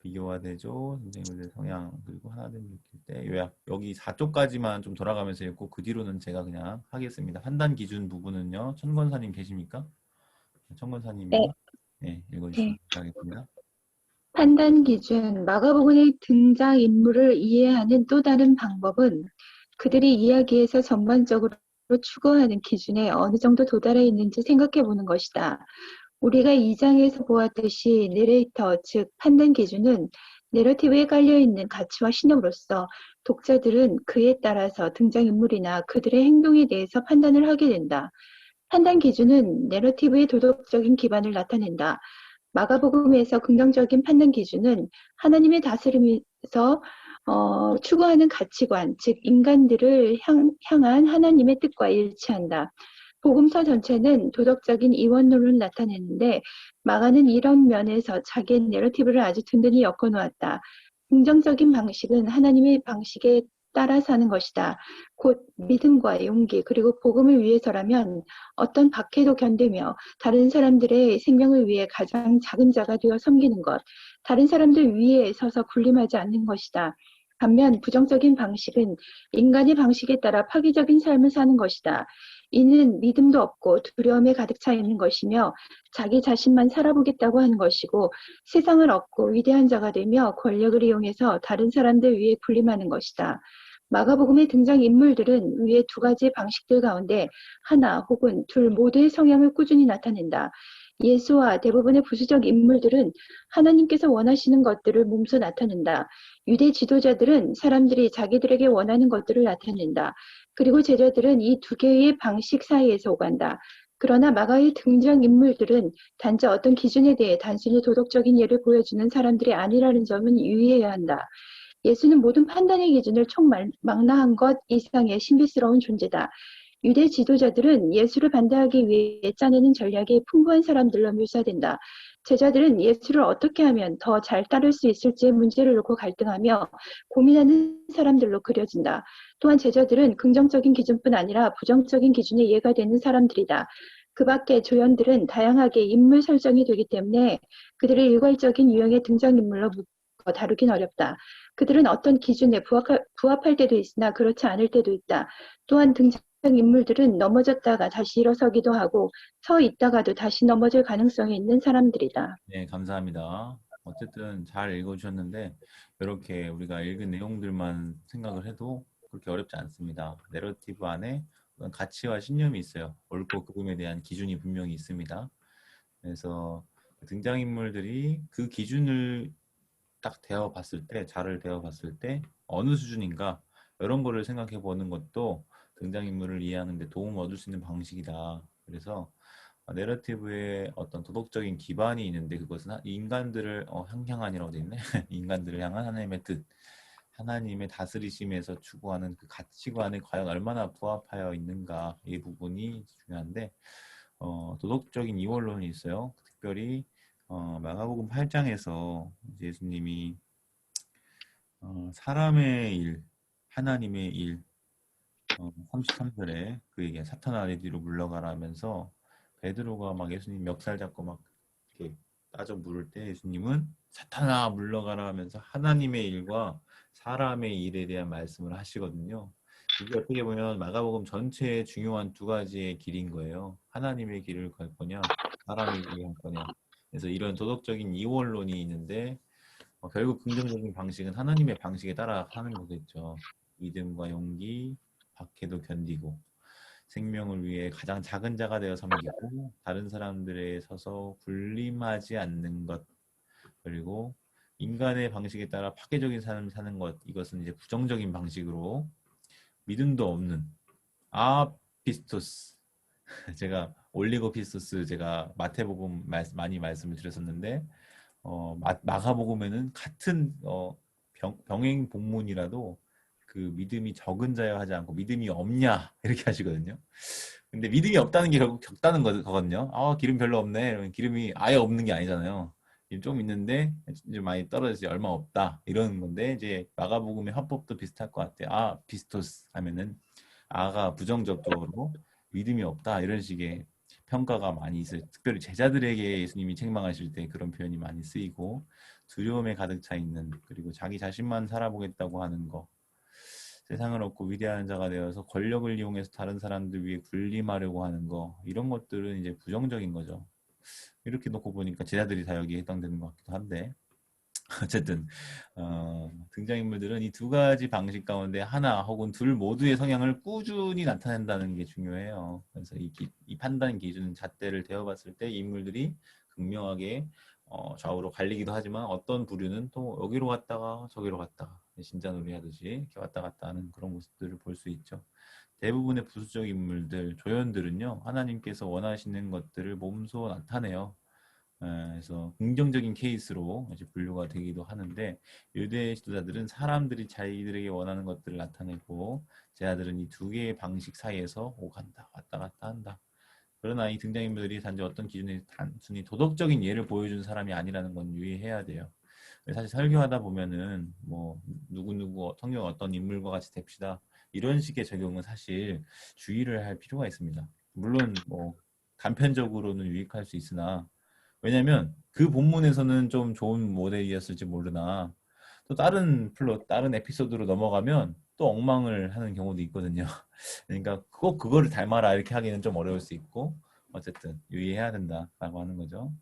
비교와 대조, 선생님들의 성향, 그리고 하나됨을 느낄 때 요약. 여기 4쪽까지만 좀 돌아가면서 읽고 그 뒤로는 제가 그냥 하겠습니다. 판단 기준 부분은요. 천권사님 계십니까? 천권사님이 네. 읽어주시면 감사하겠습니다. 판단 기준, 마가복음의 등장인물을 이해하는 또 다른 방법은 그들이 이야기에서 전반적으로 추구하는 기준에 어느 정도 도달해 있는지 생각해 보는 것이다. 우리가 2장에서 보았듯이 내레이터, 즉 판단 기준은 내러티브에 깔려있는 가치와 신념으로서 독자들은 그에 따라서 등장인물이나 그들의 행동에 대해서 판단을 하게 된다. 판단 기준은 내러티브의 도덕적인 기반을 나타낸다. 마가복음에서 긍정적인 판단 기준은 하나님의 다스림에서 추구하는 가치관, 즉 인간들을 향한 하나님의 뜻과 일치한다. 복음서 전체는 도덕적인 이원론을 나타내는데 마가는 이런 면에서 자기의 내러티브를 아주 든든히 엮어놓았다. 긍정적인 방식은 하나님의 방식에 따라 사는 것이다. 곧 믿음과 용기 그리고 복음을 위해서라면 어떤 박해도 견디며 다른 사람들의 생명을 위해 가장 작은 자가 되어 섬기는 것, 다른 사람들 위에 서서 군림하지 않는 것이다. 반면 부정적인 방식은 인간의 방식에 따라 파괴적인 삶을 사는 것이다. 이는 믿음도 없고 두려움에 가득 차 있는 것이며 자기 자신만 살아보겠다고 하는 것이고 세상을 얻고 위대한 자가 되며 권력을 이용해서 다른 사람들 위에 군림하는 것이다. 마가복음의 등장인물들은 위의 두 가지 방식들 가운데 하나 혹은 둘 모두의 성향을 꾸준히 나타낸다. 예수와 대부분의 부수적 인물들은 하나님께서 원하시는 것들을 몸소 나타낸다. 유대 지도자들은 사람들이 자기들에게 원하는 것들을 나타낸다. 그리고 제자들은 이 두 개의 방식 사이에서 오간다. 그러나 마가의 등장인물들은 단지 어떤 기준에 대해 단순히 도덕적인 예를 보여주는 사람들이 아니라는 점은 유의해야 한다. 예수는 모든 판단의 기준을 총망라한 것 이상의 신비스러운 존재다. 유대 지도자들은 예수를 반대하기 위해 짜내는 전략이 풍부한 사람들로 묘사된다. 제자들은 예수를 어떻게 하면 더 잘 따를 수 있을지의 문제를 놓고 갈등하며 고민하는 사람들로 그려진다. 또한 제자들은 긍정적인 기준뿐 아니라 부정적인 기준의 예가 되는 사람들이다. 그 밖에 조연들은 다양하게 인물 설정이 되기 때문에 그들의 일괄적인 유형의 등장인물로 묶어 다루긴 어렵다. 그들은 어떤 기준에 부합할 때도 있으나 그렇지 않을 때도 있다. 또한 등장인물들은 넘어졌다가 다시 일어서기도 하고 서 있다가도 다시 넘어질 가능성이 있는 사람들이다. 네, 감사합니다. 어쨌든 잘 읽어주셨는데 이렇게 우리가 읽은 내용들만 생각을 해도 그렇게 어렵지 않습니다. 내러티브 안에 어떤 가치와 신념이 있어요. 옳고 그름에 대한 기준이 분명히 있습니다. 그래서 등장인물들이 그 기준을 딱 대어봤을 때, 자를 대어봤을 때 어느 수준인가 이런 거를 생각해 보는 것도 등장인물을 이해하는 데 도움을 얻을 수 있는 방식이다. 그래서 내러티브에 어떤 도덕적인 기반이 있는데 그것은 인간들을 향한이라고 돼 있네. 인간들을 향한 하나님의 뜻, 하나님의 다스리심에서 추구하는 그 가치관에 과연 얼마나 부합하여 있는가 이 부분이 중요한데 도덕적인 이원론이 있어요. 특별히 마가복음 8장에서 예수님이 사람의 일, 하나님의 일 33절에 그에게 사탄아 내 뒤로 물러가라 하면서 베드로가 막 예수님 멱살 잡고 막 이렇게 따져 물을 때 예수님은 사탄아 물러가라 하면서 하나님의 일과 사람의 일에 대한 말씀을 하시거든요. 이게 어떻게 보면 마가복음 전체의 중요한 두 가지의 길인 거예요. 하나님의 길을 갈 거냐, 사람의 길을 갈 거냐. 그래서 이런 도덕적인 이원론이 있는데 결국 긍정적인 방식은 하나님의 방식에 따라 하는 거겠죠. 믿음과 용기, 박해도 견디고 생명을 위해 가장 작은 자가 되어 섬기고 다른 사람들에 서서 군림하지 않는 것 그리고 인간의 방식에 따라 파괴적인 삶을 사는 것 이것은 이제 부정적인 방식으로 믿음도 없는 아피스토스 제가 올리고피스토스 제가 마태복음 많이 말씀을 드렸었는데 마가복음에는 같은 병행 본문이라도 그 믿음이 적은 자여 하지 않고 믿음이 없냐 이렇게 하시거든요. 근데 믿음이 없다는 게 결국 적다는 거거든요. 기름 별로 없네. 이러면 기름이 아예 없는 게 아니잖아요. 좀 있는데 좀 많이 떨어져서 얼마 없다 이런 건데 이제 마가복음의 화법도 비슷할 것 같아요. 비스토스 하면은 아가 부정적으로 믿음이 없다 이런 식의 평가가 많이 있어요. 특별히 제자들에게 예수님이 책망하실 때 그런 표현이 많이 쓰이고 두려움에 가득 차 있는 그리고 자기 자신만 살아보겠다고 하는 거 세상을 얻고 위대한 자가 되어서 권력을 이용해서 다른 사람들 위해 군림하려고 하는 거 이런 것들은 이제 부정적인 거죠. 이렇게 놓고 보니까 제자들이 다 여기에 해당되는 것 같기도 한데 어쨌든 등장인물들은 이 두 가지 방식 가운데 하나 혹은 둘 모두의 성향을 꾸준히 나타낸다는 게 중요해요. 그래서 이 판단 기준 잣대를 대어봤을 때 인물들이 극명하게 좌우로 갈리기도 하지만 어떤 부류는 또 여기로 갔다가 저기로 갔다가 신자놀이 하듯이 이렇게 왔다 갔다 하는 그런 모습들을 볼 수 있죠. 대부분의 부수적 인물들, 조연들은요. 하나님께서 원하시는 것들을 몸소 나타내요. 그래서 긍정적인 케이스로 이제 분류가 되기도 하는데 유대 지도자들은 사람들이 자기들에게 원하는 것들을 나타내고 제자들은 이 두 개의 방식 사이에서 오간다 왔다 갔다 한다. 그러나 이 등장인물들이 단지 어떤 기준에 단순히 도덕적인 예를 보여준 사람이 아니라는 건 유의해야 돼요. 사실 설교하다 보면은 뭐 누구누구 성경 어떤 인물과 같이 됩시다. 이런 식의 적용은 사실 주의를 할 필요가 있습니다. 물론 뭐 단편적으로는 유익할 수 있으나 왜냐면 그 본문에서는 좀 좋은 모델이었을지 모르나 또 다른 플롯, 다른 에피소드로 넘어가면 또 엉망을 하는 경우도 있거든요. 그러니까 꼭 그거를 닮아라 이렇게 하기는 좀 어려울 수 있고 어쨌든 유의해야 된다라고 하는 거죠.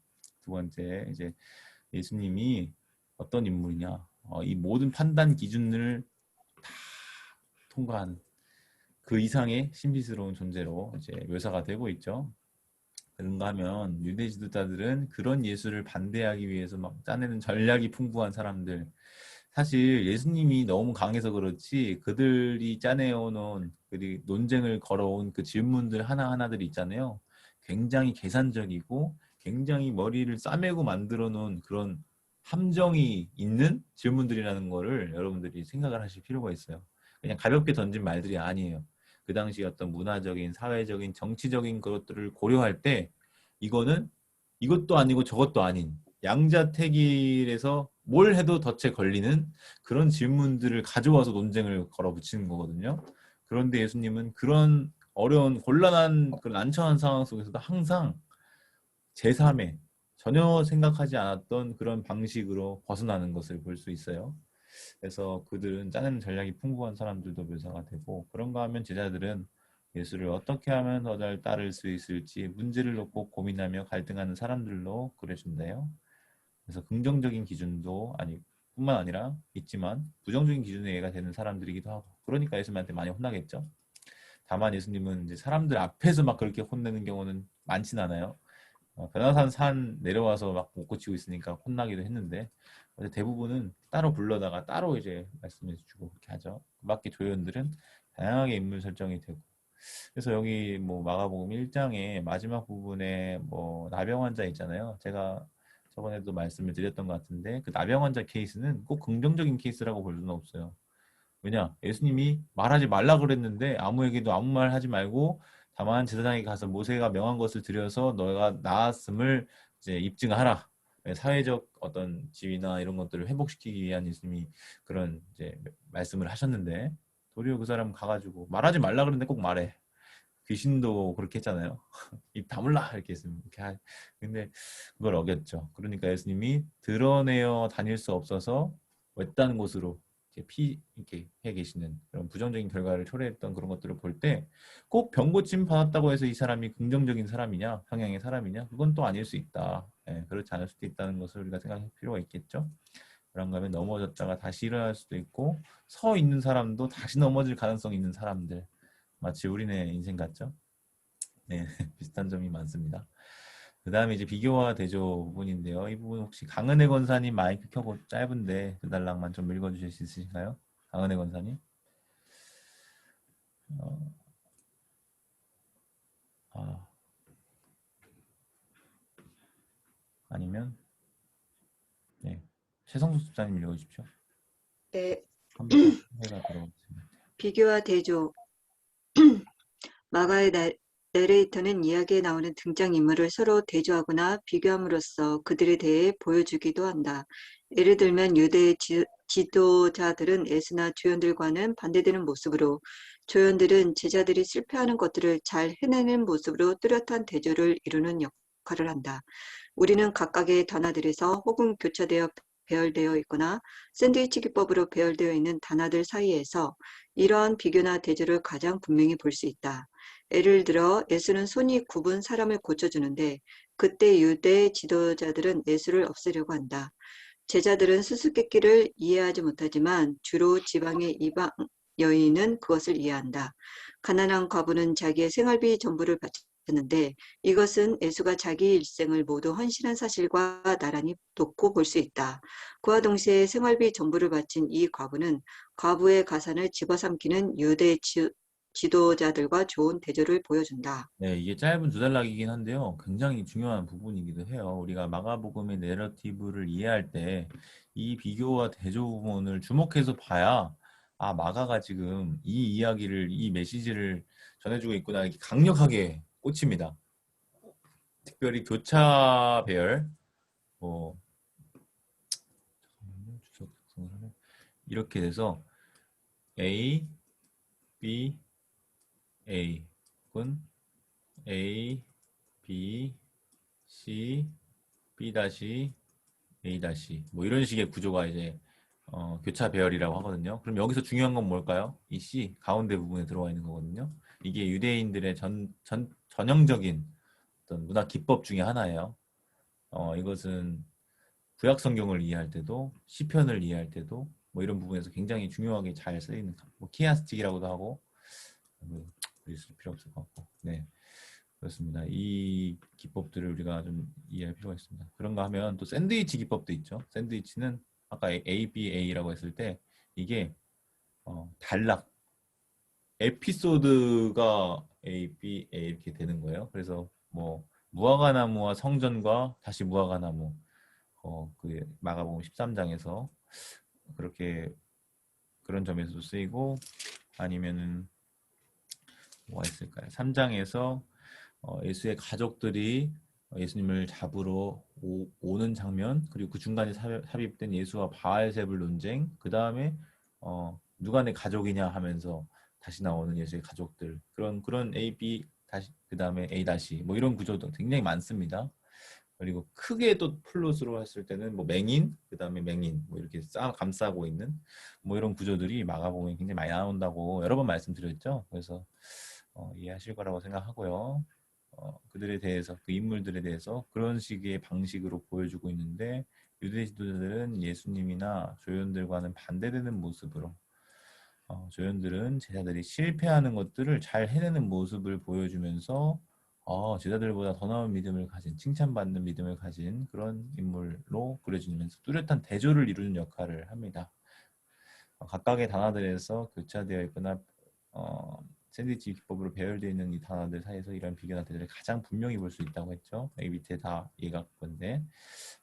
두 번째 이제 예수님이 어떤 인물이냐 이 모든 판단 기준을 다 통과한 그 이상의 신비스러운 존재로 이제 묘사가 되고 있죠. 그런가 하면 유대 지도자들은 그런 예수를 반대하기 위해서 막 짜내는 전략이 풍부한 사람들. 사실 예수님이 너무 강해서 그렇지 그들이 짜내어놓은 그리 논쟁을 걸어온 그 질문들 하나하나들이 있잖아요. 굉장히 계산적이고 굉장히 머리를 싸매고 만들어 놓은 그런 함정이 있는 질문들이라는 거를 여러분들이 생각을 하실 필요가 있어요. 그냥 가볍게 던진 말들이 아니에요. 그 당시 어떤 문화적인, 사회적인, 정치적인 것들을 고려할 때 이거는 이것도 아니고 저것도 아닌 양자택일에서 뭘 해도 덫에 걸리는 그런 질문들을 가져와서 논쟁을 걸어붙이는 거거든요. 그런데 예수님은 그런 어려운 곤란한 그런 난처한 상황 속에서도 항상 제3의 전혀 생각하지 않았던 그런 방식으로 벗어나는 것을 볼 수 있어요. 그래서 그들은 짜내는 전략이 풍부한 사람들도 묘사가 되고 그런가 하면 제자들은 예수를 어떻게 하면 더 잘 따를 수 있을지 문제를 놓고 고민하며 갈등하는 사람들로 그려준대요. 그래서 긍정적인 기준도 아니 뿐만 아니라 있지만 부정적인 기준에 의해가 되는 사람들이기도 하고 그러니까 예수님한테 많이 혼나겠죠. 다만 예수님은 이제 사람들 앞에서 막 그렇게 혼내는 경우는 많진 않아요. 변화산 산 내려와서 막 못 고치고 있으니까 혼나기도 했는데 대부분은 따로 불러다가 따로 이제 말씀해주고 그렇게 하죠. 그 밖에 조연들은 다양하게 인물 설정이 되고 그래서 여기 뭐 마가복음 1장의 마지막 부분에 뭐 나병 환자 있잖아요. 제가 저번에도 말씀을 드렸던 것 같은데 그 나병 환자 케이스는 꼭 긍정적인 케이스라고 볼 수는 없어요. 왜냐? 예수님이 말하지 말라 그랬는데 아무에게도 아무 말 하지 말고 다만 제사장에 가서 모세가 명한 것을 드려서 너가 나았음을 이제 입증하라. 사회적 어떤 지위나 이런 것들을 회복시키기 위한 예수님이 그런 이제 말씀을 하셨는데 도리어 그 사람 가가지고 말하지 말라 그랬는데 꼭 말해. 귀신도 그렇게 했잖아요. 입 다물라 이렇게 했으면 근데 그걸 어겼죠. 그러니까 예수님이 드러내어 다닐 수 없어서 외딴 곳으로 이렇게 해 계시는 그런 부정적인 결과를 초래했던 그런 것들을 볼 때 꼭 병 고침 받았다고 해서 이 사람이 긍정적인 사람이냐 성향의 사람이냐 그건 또 아닐 수 있다. 그렇지 않을 수도 있다는 것을 우리가 생각할 필요가 있겠죠. 그런가 하면 넘어졌다가 다시 일어날 수도 있고 서 있는 사람도 다시 넘어질 가능성이 있는 사람들 마치 우리네 인생 같죠? 네, 비슷한 점이 많습니다. 그 다음에 이제 비교와 대조 부분인데요. 이 부분 혹시 강은혜 권사님 마이크 켜고 짧은데 그 단락만 좀 읽어주실 수 있으신가요? 강은혜 권사님. 아니면 네, 최성수 집사님 읽어주십시오. 네, 컴퓨터가 들어오겠습니다. 비교와 대조. 마가의 내레이터는 이야기에 나오는 등장인물을 서로 대조하거나 비교함으로써 그들에 대해 보여주기도 한다. 예를 들면 유대 지도자들은 예수나 조연들과는 반대되는 모습으로 조연들은 제자들이 실패하는 것들을 잘 해내는 모습으로 뚜렷한 대조를 이루는 역할을 한다. 우리는 각각의 단어들에서 혹은 교차되어 배열되어 있거나 샌드위치 기법으로 배열되어 있는 단어들 사이에서 이러한 비교나 대조를 가장 분명히 볼 수 있다. 예를 들어 예수는 손이 굽은 사람을 고쳐주는데 그때 유대 지도자들은 예수를 없애려고 한다. 제자들은 수수께끼를 이해하지 못하지만 주로 지방의 이방 여인은 그것을 이해한다. 가난한 과부는 자기의 생활비 전부를 바쳤는데 이것은 예수가 자기 일생을 모두 헌신한 사실과 나란히 놓고 볼 수 있다. 그와 동시에 생활비 전부를 바친 이 과부는 과부의 가산을 집어삼키는 유대 지도자들과 좋은 대조를 보여준다. 네, 이게 짧은 두 단락이긴 한데요. 굉장히 중요한 부분이기도 해요. 우리가 마가복음의 내러티브를 이해할 때 이 비교와 대조 부분을 주목해서 봐야 아, 마가가 지금 이 이야기를, 이 메시지를 전해주고 있구나 이렇게 강력하게 꽂힙니다. 특별히 교차 배열, 뭐 이렇게 돼서 A, B, A 혹은 A, B, C, B 다시 A 다시 뭐 이런 식의 구조가 이제 교차 배열이라고 하거든요. 그럼 여기서 중요한 건 뭘까요? 이 C 가운데 부분에 들어와 있는 거거든요. 이게 유대인들의 전형적인 어떤 문화 기법 중에 하나예요. 이것은 구약 성경을 이해할 때도 시편을 이해할 때도 뭐 이런 부분에서 굉장히 중요하게 잘 쓰이는 뭐 키아스틱이라고도 하고 있을 필요 없을 것 같고 네 그렇습니다. 이 기법들을 우리가 좀 이해할 필요가 있습니다. 그런가 하면 또 샌드위치 기법도 있죠. 샌드위치는 아까 ABA라고 했을 때 이게 단락 에피소드가 A, B, A 이렇게 되는 거예요. 그래서 뭐 무화과나무와 성전과 다시 무화과나무 그 마가복음 13장에서 그렇게 그런 점에서도 쓰이고 아니면은 뭐가 있을까요? 3장에서 예수의 가족들이 예수님을 잡으러 오는 장면 그리고 그 중간에 삽입된 예수와 바알세불 논쟁 그 다음에 누가 내 가족이냐 하면서 다시 나오는 예수의 가족들 그런 A, B 다시 그 다음에 A 다시 뭐 이런 구조도 굉장히 많습니다. 그리고 크게 또 플롯으로 했을 때는 뭐 맹인 그 다음에 맹인 뭐 이렇게 감싸고 있는 뭐 이런 구조들이 마가복음에 굉장히 많이 나온다고 여러 번 말씀드렸죠. 그래서 이해하실 거라고 생각하고요. 그들에 대해서 그 인물들에 대해서 그런 식의 방식으로 보여주고 있는데 유대 지도자들은 예수님이나 조연들과는 반대되는 모습으로 조연들은 제자들이 실패하는 것들을 잘 해내는 모습을 보여주면서 제자들보다 더 나은 믿음을 가진 칭찬받는 믿음을 가진 그런 인물로 그려지면서 뚜렷한 대조를 이루는 역할을 합니다. 각각의 단어들에서 교차되어 있거나 샌드위치 기법으로 배열되어 있는 이 단어들 사이에서 이런 비교나 대조를 가장 분명히 볼 수 있다고 했죠. 여기 밑에 다 얘가 건데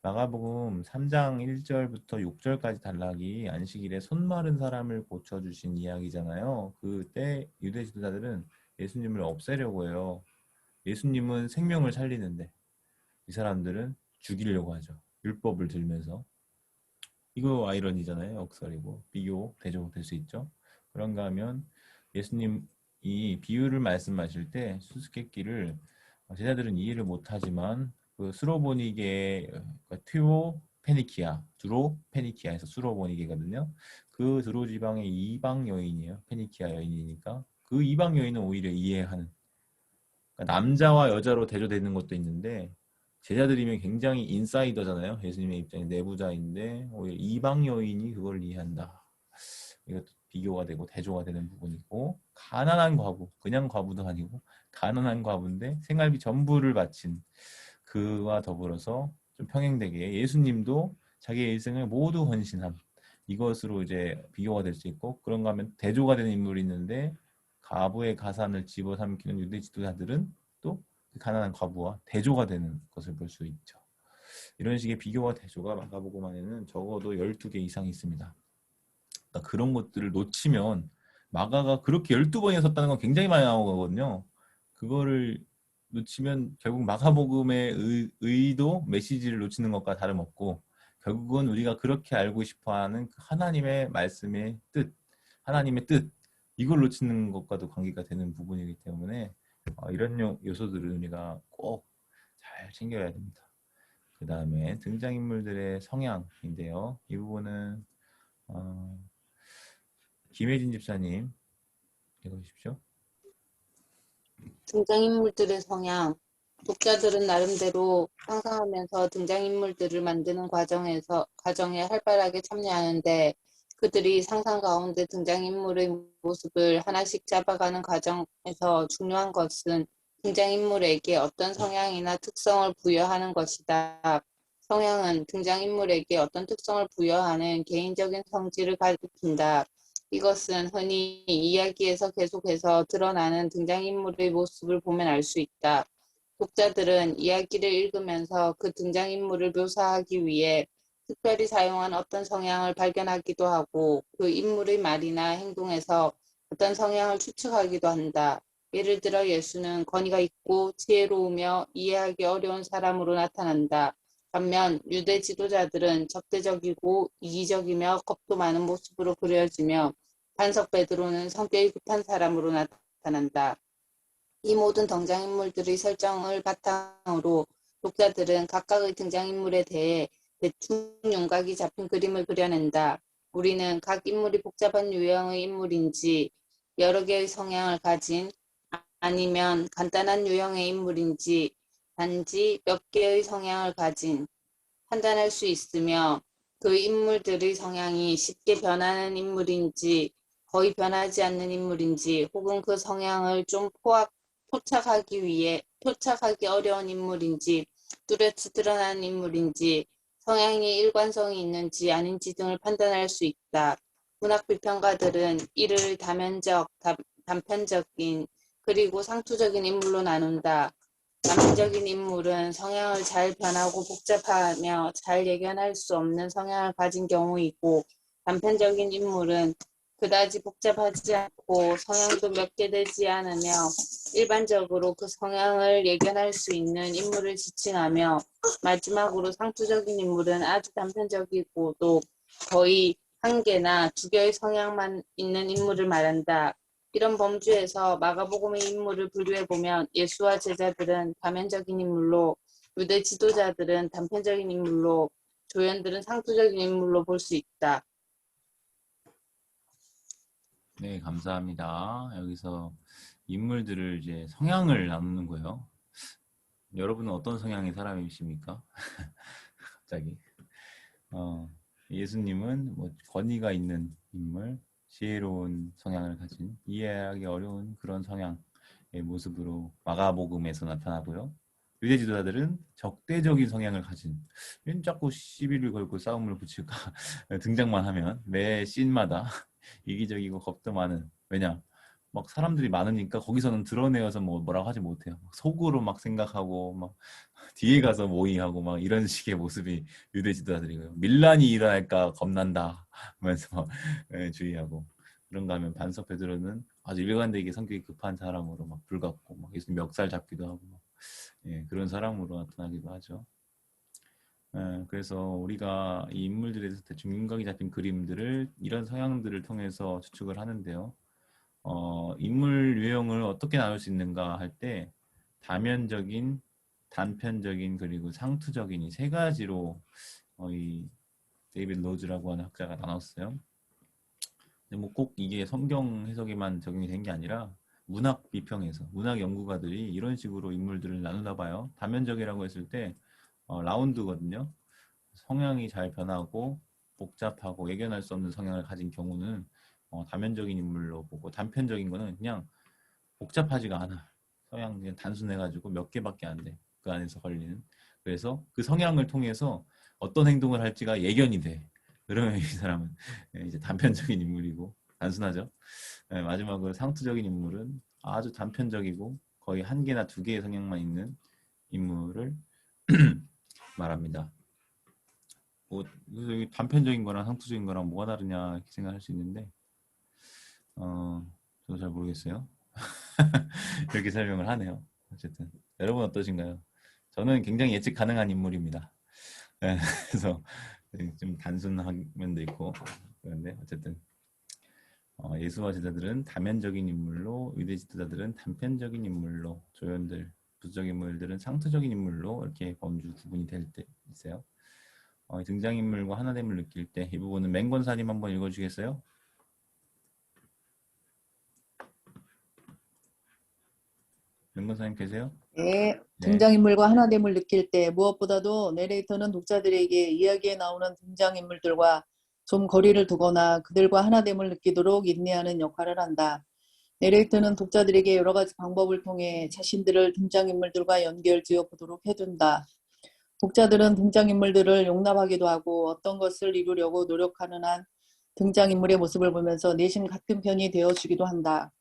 마가복음 3장 1절부터 6절까지 단락이 안식일에 손 마른 사람을 고쳐주신 이야기잖아요. 그때 유대 지도자들은 예수님을 없애려고 해요. 예수님은 생명을 살리는데 이 사람들은 죽이려고 하죠. 율법을 들면서. 이거 아이러니잖아요. 역설이고 비교, 대조 될 수 있죠. 그런가 하면 예수님이 비유를 말씀하실 때 수수께끼를 제자들은 이해를 못하지만 그 수로보니게 튜오 페니키아, 두로 페니키아에서 수로보니게거든요. 그 두로 지방의 이방 여인이에요. 페니키아 여인이니까 그 이방 여인은 오히려 이해하는 그러니까 남자와 여자로 대조되는 것도 있는데 제자들이면 굉장히 인사이더잖아요. 예수님의 입장에 내부자인데 오히려 이방 여인이 그걸 이해한다. 이것도 비교가 되고 대조가 되는 부분이고 가난한 과부, 그냥 과부도 아니고 가난한 과부인데 생활비 전부를 바친 그와 더불어서 좀 평행되게 예수님도 자기의 일생을 모두 헌신함 이것으로 이제 비교가 될 수 있고 그런가 하면 대조가 되는 인물이 있는데 과부의 가산을 집어삼키는 유대 지도자들은 또 그 가난한 과부와 대조가 되는 것을 볼 수 있죠. 이런 식의 비교와 대조가 마가복음 안에는 적어도 12개 이상 있습니다. 그러니까 그런 것들을 놓치면 마가가 그렇게 12번이나 썼다는 건 굉장히 많이 나온 거거든요. 그거를 놓치면 결국 마가복음의 의도, 메시지를 놓치는 것과 다름없고 결국은 우리가 그렇게 알고 싶어하는 그 하나님의 말씀의 뜻, 하나님의 뜻 이걸 놓치는 것과도 관계가 되는 부분이기 때문에 이런 요소들을 우리가 꼭 잘 챙겨야 됩니다. 그 다음에 등장인물들의 성향인데요. 이 부분은 김혜진 집사님 읽어주십시오. 등장인물들의 성향. 독자들은 나름대로 상상하면서 등장인물들을 만드는 과정에 활발하게 참여하는데 그들이 상상 가운데 등장인물의 모습을 하나씩 잡아가는 과정에서 중요한 것은 등장인물에게 어떤 성향이나 특성을 부여하는 것이다. 성향은 등장인물에게 어떤 특성을 부여하는 개인적인 성질을 가리킨다. 이것은 흔히 이야기에서 계속해서 드러나는 등장인물의 모습을 보면 알 수 있다. 독자들은 이야기를 읽으면서 그 등장인물을 묘사하기 위해 특별히 사용한 어떤 성향을 발견하기도 하고 그 인물의 말이나 행동에서 어떤 성향을 추측하기도 한다. 예를 들어 예수는 권위가 있고 지혜로우며 이해하기 어려운 사람으로 나타난다. 반면 유대 지도자들은 적대적이고 이기적이며 겁도 많은 모습으로 그려지며 반석 베드로는 성격이 급한 사람으로 나타난다. 이 모든 등장인물들의 설정을 바탕으로 독자들은 각각의 등장인물에 대해 대충 윤곽이 잡힌 그림을 그려낸다. 우리는 각 인물이 복잡한 유형의 인물인지 여러 개의 성향을 가진 아니면 간단한 유형의 인물인지 단지 몇 개의 성향을 가진 판단할 수 있으며 그 인물들의 성향이 쉽게 변하는 인물인지 거의 변하지 않는 인물인지 혹은 그 성향을 좀 포착하기 어려운 인물인지 뚜렷이 드러나는 인물인지 성향이 일관성이 있는지 아닌지 등을 판단할 수 있다. 문학 비평가들은 이를 다면적, 단편적인 그리고 상투적인 인물로 나눈다. 단편적인 인물은 성향을 잘 변하고 복잡하며 잘 예견할 수 없는 성향을 가진 경우이고 단편적인 인물은 그다지 복잡하지 않고 성향도 몇 개 되지 않으며 일반적으로 그 성향을 예견할 수 있는 인물을 지칭하며 마지막으로 상투적인 인물은 아주 단편적이고 또 거의 한 개나 두 개의 성향만 있는 인물을 말한다. 이런 범주에서 마가복음의 인물을 분류해보면 예수와 제자들은 다면적인 인물로, 유대 지도자들은 단편적인 인물로, 조연들은 상투적인 인물로 볼 수 있다. 네, 감사합니다. 여기서 인물들을 이제 성향을 나누는 거예요. 여러분은 어떤 성향의 사람이십니까? 갑자기. 예수님은 뭐 권위가 있는 인물, 지혜로운 성향을 가진 이해하기 어려운 그런 성향의 모습으로 마가복음에서 나타나고요. 유대 지도자들은 적대적인 성향을 가진, 왜 자꾸 시비를 걸고 싸움을 붙일까 등장만 하면 매 씬마다 이기적이고 겁도 많은, 왜냐 막 사람들이 많으니까 거기서는 드러내어서 뭐라고 하지 못해요. 속으로 막 생각하고 막 뒤에 가서 모의하고 막 이런 식의 모습이 유대 지도자들이고요. 밀란이 일어날까 겁난다 하면서 주의하고, 그런가 하면 반석 베드로는 아주 일관되게 성격이 급한 사람으로 막 불같고 막 예수님 멱살 잡기도 하고 막, 그런 사람으로 나타나기도 하죠. 그래서 우리가 이 인물들에 대해서 대충 윤곽이 잡힌 그림들을 이런 성향들을 통해서 추측을 하는데요. 인물 유형을 어떻게 나눌 수 있는가 할 때 다면적인, 단편적인, 그리고 상투적인 이 세 가지로 이 데이빗 로즈라고 하는 학자가 나눴어요. 근데 뭐 꼭 이게 성경 해석에만 적용이 된 게 아니라 문학 비평에서 문학 연구가들이 이런 식으로 인물들을 나누나 봐요. 다면적이라고 했을 때 라운드거든요. 성향이 잘 변하고 복잡하고 예견할 수 없는 성향을 가진 경우는 다면적인 인물로 보고, 단편적인 거는 그냥 복잡하지가 않아. 성향 그냥 단순해가지고 몇 개밖에 안 돼. 그 안에서 걸리는. 그래서 그 성향을 통해서 어떤 행동을 할지가 예견이 돼. 그러면 이 사람은 이제 단편적인 인물이고 단순하죠. 마지막으로 상투적인 인물은 아주 단편적이고 거의 한 개나 두 개의 성향만 있는 인물을 말합니다. 뭐 단편적인 거랑 상투적인 거랑 뭐가 다르냐 이렇게 생각할 수 있는데 저도 잘 모르겠어요. 이렇게 설명을 하네요. 어쨌든 여러분 어떠신가요? 저는 굉장히 예측 가능한 인물입니다. 그래서 좀 단순한 면도 있고 그런데 어쨌든 예수와 제자들은 다면적인 인물로, 유대 지도자들은 단편적인 인물로, 조연들, 부적 인물들은 상투적인 인물로 이렇게 범주 구분이 될 때 있어요. 등장인물과 하나됨을 느낄 때 이 부분은 맹권사님 한번 읽어주시겠어요? 맹권사님 계세요? 네, 네. 등장인물과 하나됨을 느낄 때 무엇보다도 내레이터는 독자들에게 이야기에 나오는 등장인물들과 좀 거리를 두거나 그들과 하나됨을 느끼도록 인내하는 역할을 한다. 내레이터는 독자들에게 여러 가지 방법을 통해 자신들을 등장인물들과 연결지어 보도록 해준다. 독자들은 등장인물들을 용납하기도 하고 어떤 것을 이루려고 노력하는 한 등장인물의 모습을 보면서 내심 같은 편이 되어주기도 한다.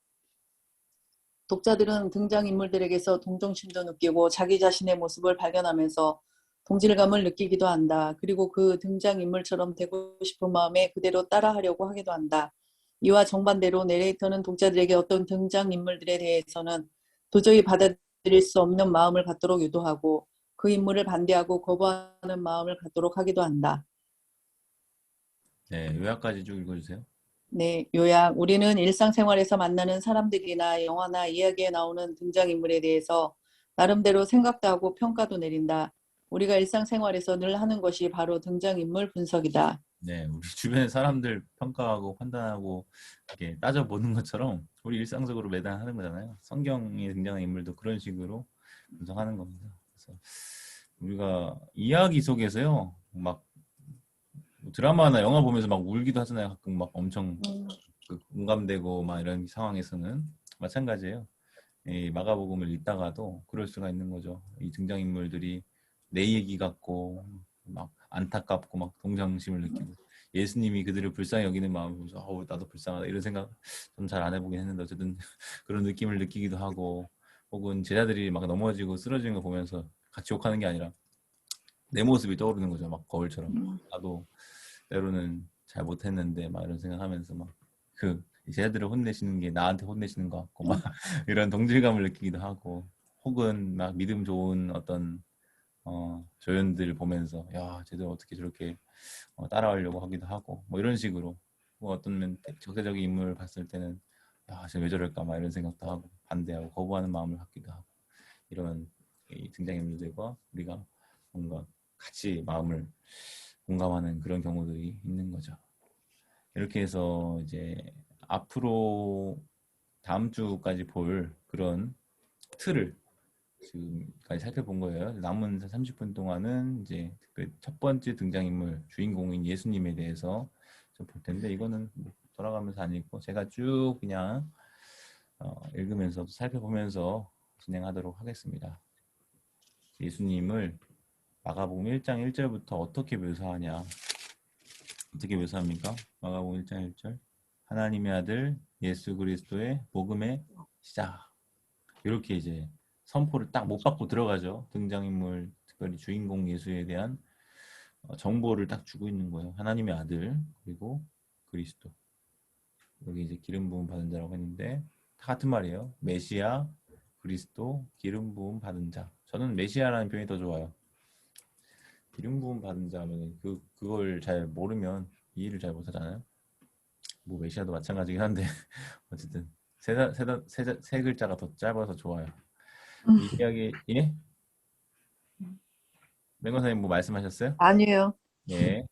독자들은 등장인물들에게서 동정심도 느끼고 자기 자신의 모습을 발견하면서 동질감을 느끼기도 한다. 그리고 그 등장인물처럼 되고 싶은 마음에 그대로 따라하려고 하기도 한다. 이와 정반대로 내레이터는 독자들에게 어떤 등장인물들에 대해서는 도저히 받아들일 수 없는 마음을 갖도록 유도하고 그 인물을 반대하고 거부하는 마음을 갖도록 하기도 한다. 네, 요약까지 쭉 읽어주세요. 네, 요약. 우리는 일상생활에서 만나는 사람들이나 영화나 이야기에 나오는 등장인물에 대해서 나름대로 생각도 하고 평가도 내린다. 우리가 일상생활에서 늘 하는 것이 바로 등장인물 분석이다. 네, 우리 주변 사람들 평가하고 판단하고 이렇게 따져보는 것처럼 우리 일상적으로 매달 하는 거잖아요. 성경에 등장하는 인물도 그런 식으로 분석하는 겁니다. 그래서 우리가 이야기 속에서요, 막 드라마나 영화 보면서 막 울기도 하잖아요. 가끔 막 엄청 그 공감되고 막 이런 상황에서는 마찬가지예요. 이 마가복음을 읽다가도 그럴 수가 있는 거죠. 이 등장인물들이 내 얘기 같고 막 안타깝고 막 동정심을 느끼고 예수님이 그들을 불쌍히 여기는 마음을 보면서 나도 불쌍하다 이런 생각 좀 잘 안 해보긴 했는데 어쨌든 그런 느낌을 느끼기도 하고 혹은 제자들이 막 넘어지고 쓰러지는 거 보면서 같이 욕하는 게 아니라 내 모습이 떠오르는 거죠. 막 거울처럼 나도 때로는 잘 못했는데 막 이런 생각하면서 막 그 제자들을 혼내시는 게 나한테 혼내시는 것 같고 막 이런 동질감을 느끼기도 하고 혹은 막 믿음 좋은 어떤 조연들 보면서 야 쟤들 어떻게 저렇게 따라하려고 하기도 하고 뭐 이런 식으로 뭐 어떤 적대적인 인물을 봤을 때는 야 쟤 왜 저럴까 막 이런 생각도 하고 반대하고 거부하는 마음을 갖기도 하고 이런 이 등장인물들과 우리가 뭔가 같이 마음을 공감하는 그런 경우들이 있는 거죠. 이렇게 해서 이제 앞으로 다음 주까지 볼 그런 틀을 지금까지 살펴본 거예요. 남은 30분 동안은 이제 첫 번째 등장인물 주인공인 예수님에 대해서 좀 볼 텐데 이거는 뭐 돌아가면서 안 읽고 제가 쭉 그냥 읽으면서 살펴보면서 진행하도록 하겠습니다. 예수님을 마가복음 1장 1절부터 어떻게 묘사하냐? 어떻게 묘사합니까? 마가복음 1장 1절 하나님의 아들 예수 그리스도의 복음의 시작 이렇게 이제 선포를 딱 못 받고 들어가죠. 등장인물 특별히 주인공 예수에 대한 정보를 딱 주고 있는 거예요. 하나님의 아들 그리고 그리스도 여기 이제 기름 부음 받은 자라고 했는데 다 같은 말이에요. 메시아 그리스도 기름 부음 받은 자. 저는 메시아라는 표현이 더 좋아요. 기름 부음 받은 자면 그걸 잘 모르면 이해를 잘 못하잖아요. 뭐 메시아도 마찬가지긴 한데 어쨌든 세 글자가 더 짧아서 좋아요. 이 이야기 예? 맹건사님 뭐 말씀하셨어요? 아니에요. 예.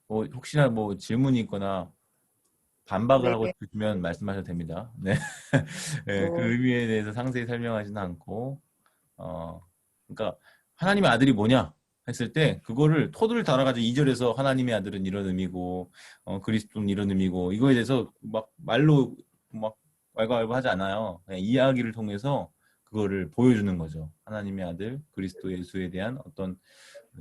뭐 혹시나 뭐 질문이 있거나 반박을 네. 하고 싶으시면 말씀하셔도 됩니다. 네. 예, 그 네. 의미에 대해서 상세히 설명하지는 않고 그러니까 하나님의 아들이 뭐냐 했을 때 그거를 토를 달아가지고 2절에서 하나님의 아들은 이런 의미고 그리스도는 이런 의미고 이거에 대해서 막 말로 막 왈가왈부 하지 않아요. 그냥 이야기를 통해서 그거를 보여주는 거죠. 하나님의 아들 그리스도 예수에 대한 어떤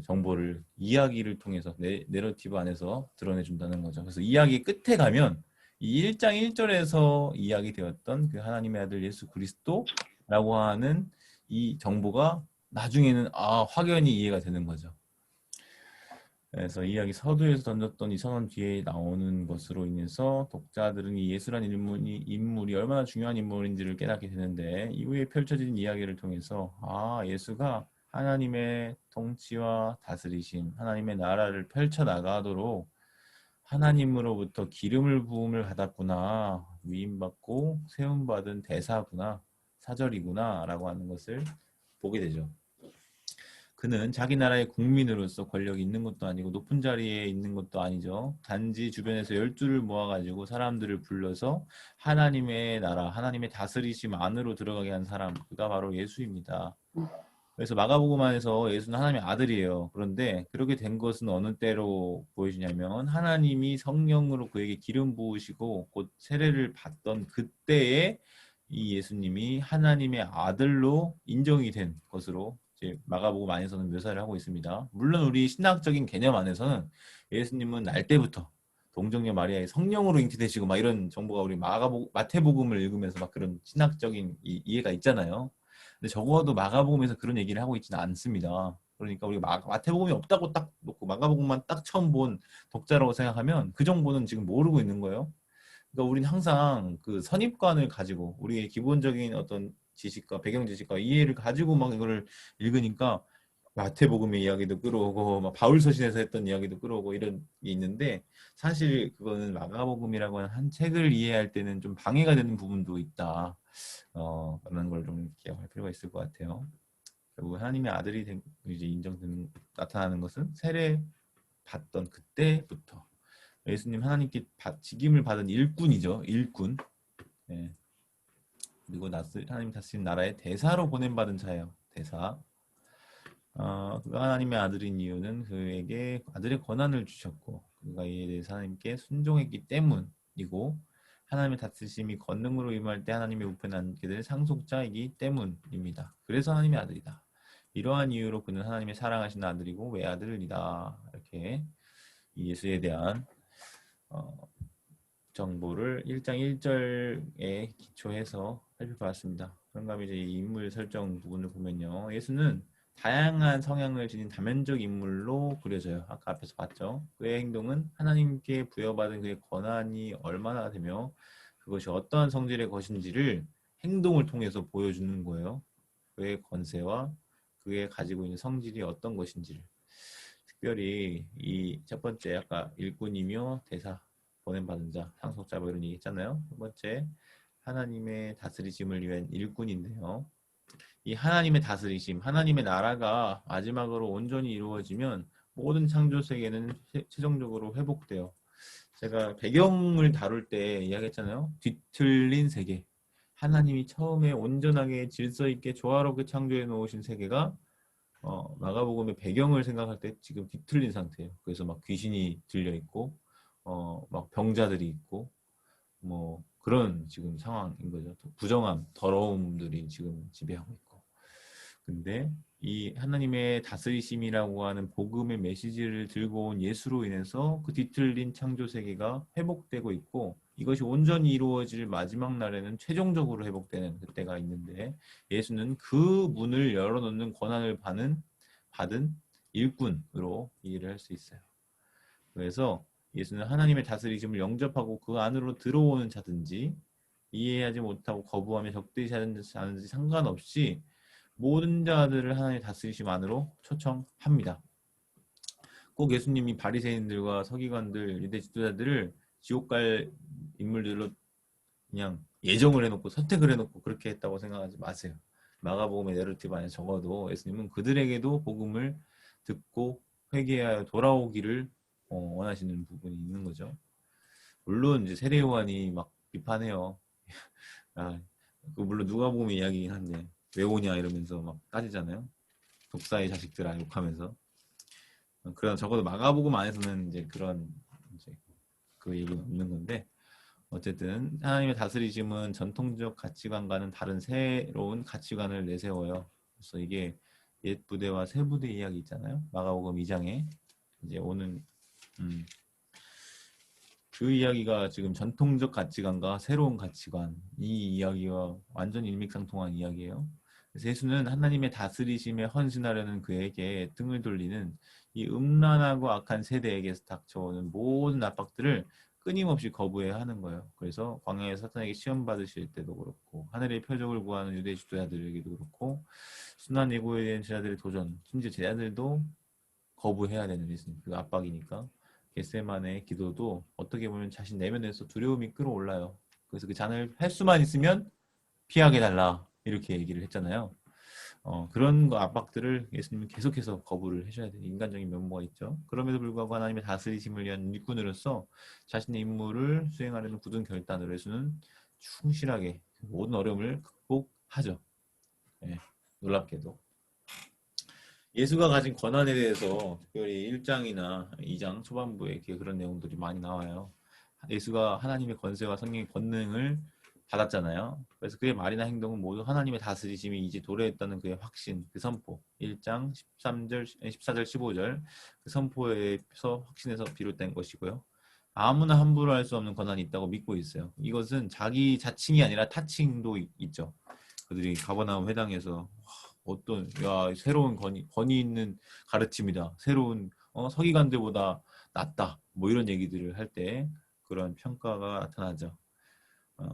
정보를 이야기를 통해서 내러티브 안에서 드러내준다는 거죠. 그래서 이야기 끝에 가면 이 1장 1절에서 이야기되었던 그 하나님의 아들 예수 그리스도라고 하는 이 정보가 나중에는 확연히 이해가 되는 거죠. 그래서 이야기 서두에서 던졌던 이 선언 뒤에 나오는 것으로 인해서 독자들은 이 예수라는 인물이 얼마나 중요한 인물인지를 깨닫게 되는데 이후에 펼쳐진 이야기를 통해서 예수가 하나님의 통치와 다스리심, 하나님의 나라를 펼쳐나가도록 하나님으로부터 기름을 부음을 받았구나, 위임받고 세움받은 대사구나, 사절이구나 라고 하는 것을 보게 되죠. 그는 자기 나라의 국민으로서 권력이 있는 것도 아니고 높은 자리에 있는 것도 아니죠. 단지 주변에서 12를 모아가지고 사람들을 불러서 하나님의 나라, 하나님의 다스리심 안으로 들어가게 한 사람, 그가 바로 예수입니다. 그래서 마가복음 안에서 예수는 하나님의 아들이에요. 그런데 그렇게 된 것은 어느 때로 보여지냐면 하나님이 성령으로 그에게 기름 부으시고 곧 세례를 받던 그때에 이 예수님이 하나님의 아들로 인정이 된 것으로 이제 마가복음 안에서는 묘사를 하고 있습니다. 물론 우리 신학적인 개념 안에서는 예수님은 날 때부터 동정녀 마리아의 성령으로 잉태되시고 막 이런 정보가 우리 마태복음을 읽으면서 막 그런 신학적인 이해가 있잖아요. 근데 적어도 마가복음에서 그런 얘기를 하고 있지는 않습니다. 그러니까 우리가 마태복음이 없다고 딱 놓고 마가복음만 딱 처음 본 독자라고 생각하면 그 정보는 지금 모르고 있는 거예요. 그러니까 우리는 항상 그 선입관을 가지고 우리의 기본적인 어떤 지식과 배경 지식과 이해를 가지고 막 이거를 읽으니까 마태복음의 이야기도 끌어오고 막 바울 서신에서 했던 이야기도 끌어오고 이런 게 있는데 사실 그거는 마가복음이라고 하는 한 책을 이해할 때는 좀 방해가 되는 부분도 있다. 그런 걸 좀 기억할 필요가 있을 것 같아요. 결국 하나님의 아들이 이제 나타나는 것은 세례 받던 그때부터 예수님 하나님께 직임을 받은 일꾼이죠. 일꾼. 네. 그리고 하나님 다스린 나라의 대사로 보냄받은 자예요. 대사. 그가 하나님의 아들인 이유는 그에게 아들의 권한을 주셨고 그가 이에 대해서 하나님께 순종했기 때문이고 하나님의 다스리심이 권능으로 임할 때 하나님의 우편에 앉게 될 상속자이기 때문입니다. 그래서 하나님의 아들이다. 이러한 이유로 그는 하나님의 사랑하신 아들이고 외아들이다. 이렇게 이 예수에 대한 정보를 1장 1절에 기초해서 살펴봤습니다. 그런가 하면 이제 이 인물 설정 부분을 보면요. 예수는 다양한 성향을 지닌 다면적 인물로 그려져요. 아까 앞에서 봤죠. 그의 행동은 하나님께 부여받은 그의 권한이 얼마나 되며 그것이 어떠한 성질의 것인지를 행동을 통해서 보여주는 거예요. 그의 권세와 그의 가지고 있는 성질이 어떤 것인지를. 특별히 이 첫 번째 아까 일꾼이며 대사 보냄받은 자, 상속자 뭐 이런 얘기 했잖아요. 두 번째 하나님의 다스리심을 위한 일꾼인데요. 이 하나님의 다스리심, 하나님의 나라가 마지막으로 온전히 이루어지면 모든 창조 세계는 최종적으로 회복돼요. 제가 배경을 다룰 때 이야기했잖아요. 뒤틀린 세계. 하나님이 처음에 온전하게 질서 있게 조화롭게 창조해 놓으신 세계가 마가복음의 배경을 생각할 때 지금 뒤틀린 상태예요. 그래서 막 귀신이 들려 있고 막 병자들이 있고 뭐 그런 지금 상황인 거죠. 부정함, 더러움들이 지금 지배하고 있고. 근데 이 하나님의 다스리심이라고 하는 복음의 메시지를 들고 온 예수로 인해서 그 뒤틀린 창조 세계가 회복되고 있고 이것이 온전히 이루어질 마지막 날에는 최종적으로 회복되는 그때가 있는데 예수는 그 문을 열어놓는 권한을 받은 일꾼으로 이해를 할 수 있어요. 그래서 예수는 하나님의 다스리심을 영접하고 그 안으로 들어오는 자든지 이해하지 못하고 거부하며 적대시하는지 않은지 상관없이 모든 자들을 하나님의 다스리심 안으로 초청합니다. 꼭 예수님이 바리새인들과 서기관들, 유대 지도자들을 지옥 갈 인물들로 그냥 예정을 해놓고 선택을 해놓고 그렇게 했다고 생각하지 마세요. 마가복음의 내러티브 안에 적어도 예수님은 그들에게도 복음을 듣고 회개하여 돌아오기를 원하시는 부분이 있는 거죠. 물론 이제 세례 요한이 막 비판해요. 물론 누가복음의 이야기긴 한데 왜 오냐 이러면서 막 따지잖아요. 독사의 자식들아 욕하면서. 그런 적어도 마가복음 안에서는 이제 그런 이제 그 얘기는 없는 건데 어쨌든 하나님의 다스리심은 전통적 가치관과는 다른 새로운 가치관을 내세워요. 그래서 이게 옛 부대와 새 부대 이야기 있잖아요. 마가복음 2장에 이제 오는 그 이야기가 지금 전통적 가치관과 새로운 가치관 이 이야기와 완전 일맥상통한 이야기예요. 그래서 예수는 하나님의 다스리심에 헌신하려는 그에게 등을 돌리는 이 음란하고 악한 세대에게서 닥쳐오는 모든 압박들을 끊임없이 거부해야 하는 거예요. 그래서 광야에 사탄에게 시험 받으실 때도 그렇고 하늘의 표적을 구하는 유대 지도자들에게도 그렇고 순환 예고에 대한 제자들의 도전 심지어 제자들도 거부해야 되는 그 압박이니까 겟세마네의 기도도 어떻게 보면 자신 내면에서 두려움이 끌어올라요. 그래서 그 잔을 할 수만 있으면 피하게 달라 이렇게 얘기를 했잖아요. 그런 압박들을 예수님은 계속해서 거부를 해줘야 돼요. 인간적인 면모가 있죠. 그럼에도 불구하고 하나님의 다스리심을 위한 일꾼으로서 자신의 임무를 수행하려는 굳은 결단으로 예수는 충실하게 모든 어려움을 극복하죠. 네, 놀랍게도. 예수가 가진 권한에 대해서 특별히 1장이나 2장 초반부에 그런 내용들이 많이 나와요. 예수가 하나님의 권세와 성령의 권능을 받았잖아요. 그래서 그의 말이나 행동은 모두 하나님의 다스리심이 이제 도래했다는 그의 확신, 그 선포. 1장 14절, 15절 그 선포에서 확신에서 비롯된 것이고요. 아무나 함부로 할 수 없는 권한이 있다고 믿고 있어요. 이것은 자기 자칭이 아니라 타칭도 있죠. 그들이 가버나움 회당에서 어떤 새로운 권위 있는 가르침이다. 새로운 서기관들보다 낫다. 뭐 이런 얘기들을 할 때 그런 평가가 나타나죠.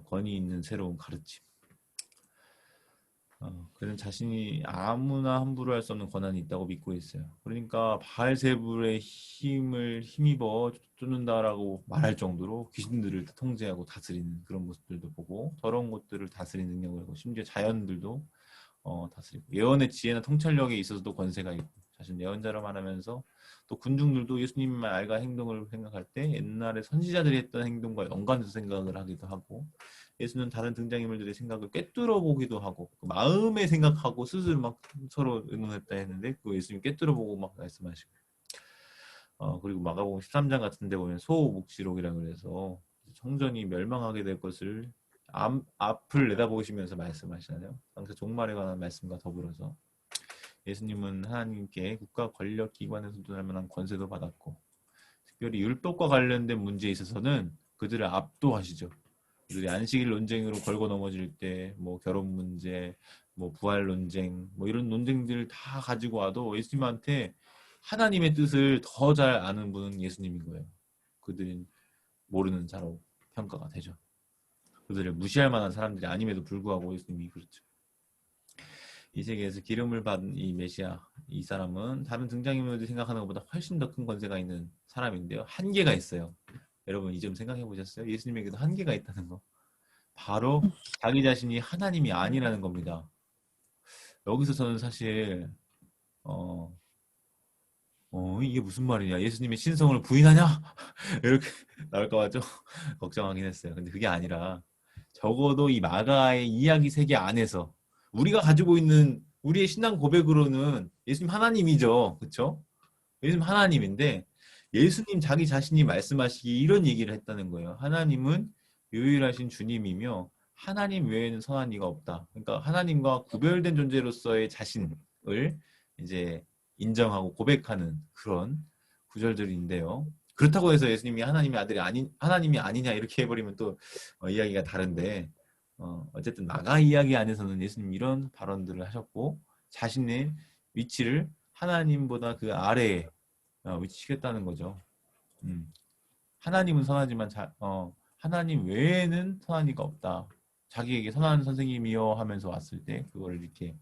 권위 있는 새로운 가르침. 그는 자신이 아무나 함부로 할 수 없는 권한이 있다고 믿고 있어요. 그러니까 바알세불의 힘을 힘입어 쫓는다라고 말할 정도로 귀신들을 통제하고 다스리는 그런 모습들도 보고 더러운 것들을 다스리는 능력을 하고 심지어 자연들도 다스리고 예언의 지혜나 통찰력에 있어서도 권세가 있고 자신 예언자로 말하면서 또 군중들도 예수님의 말과 행동을 생각할 때 옛날에 선지자들이 했던 행동과 연관해서 생각을 하기도 하고 예수는 다른 등장인물들의 생각을 꿰뚫어 보기도 하고 그 마음에 생각하고 스스로 막 서로 의논했다 했는데 그 예수님 꿰뚫어 보고 막 말씀하시고 그리고 마가복음 13장 같은 데 보면 소묵시록이라고 그래서 성전이 멸망하게 될 것을 앞을 내다보시면서 말씀하시잖아요. 당시 종말에 관한 말씀과 더불어서 예수님은 하나님께 국가 권력 기관에서 도할 만한 권세도 받았고 특별히 율법과 관련된 문제에 있어서는 그들을 압도하시죠. 그들이 안식일 논쟁으로 걸고 넘어질 때 뭐 결혼 문제, 뭐 부활 논쟁, 뭐 이런 논쟁들을 다 가지고 와도 예수님한테 하나님의 뜻을 더 잘 아는 분은 예수님인 거예요. 그들은 모르는 자로 평가가 되죠. 그들을 무시할 만한 사람들이 아님에도 불구하고 예수님이 그렇죠. 이 세계에서 기름을 받은 이 메시아, 이 사람은 다른 등장인물들이 생각하는 것보다 훨씬 더 큰 권세가 있는 사람인데요. 한계가 있어요. 여러분 이 점 생각해 보셨어요? 예수님에게도 한계가 있다는 거. 바로 자기 자신이 하나님이 아니라는 겁니다. 여기서 저는 사실 이게 무슨 말이냐? 예수님의 신성을 부인하냐? 이렇게 나올까 봐 좀 걱정하긴 했어요. 근데 그게 아니라 적어도 이 마가의 이야기 세계 안에서 우리가 가지고 있는 우리의 신앙 고백으로는 예수님 하나님이죠. 그렇죠? 예수님 하나님인데 예수님 자기 자신이 말씀하시기 이런 얘기를 했다는 거예요. 하나님은 유일하신 주님이며 하나님 외에는 선한 이가 없다. 그러니까 하나님과 구별된 존재로서의 자신을 이제 인정하고 고백하는 그런 구절들인데요. 그렇다고 해서 예수님이 하나님의 아들이 하나님이 아니냐 이렇게 해버리면 또 이야기가 다른데 어쨌든 마가 이야기 안에서는 예수님 이런 발언들을 하셨고 자신의 위치를 하나님보다 그 아래에 위치시켰다는 거죠. 하나님은 선하지만 하나님 외에는 선한 이가 없다. 자기에게 선한 선생님이여 하면서 왔을 때 그걸 이렇게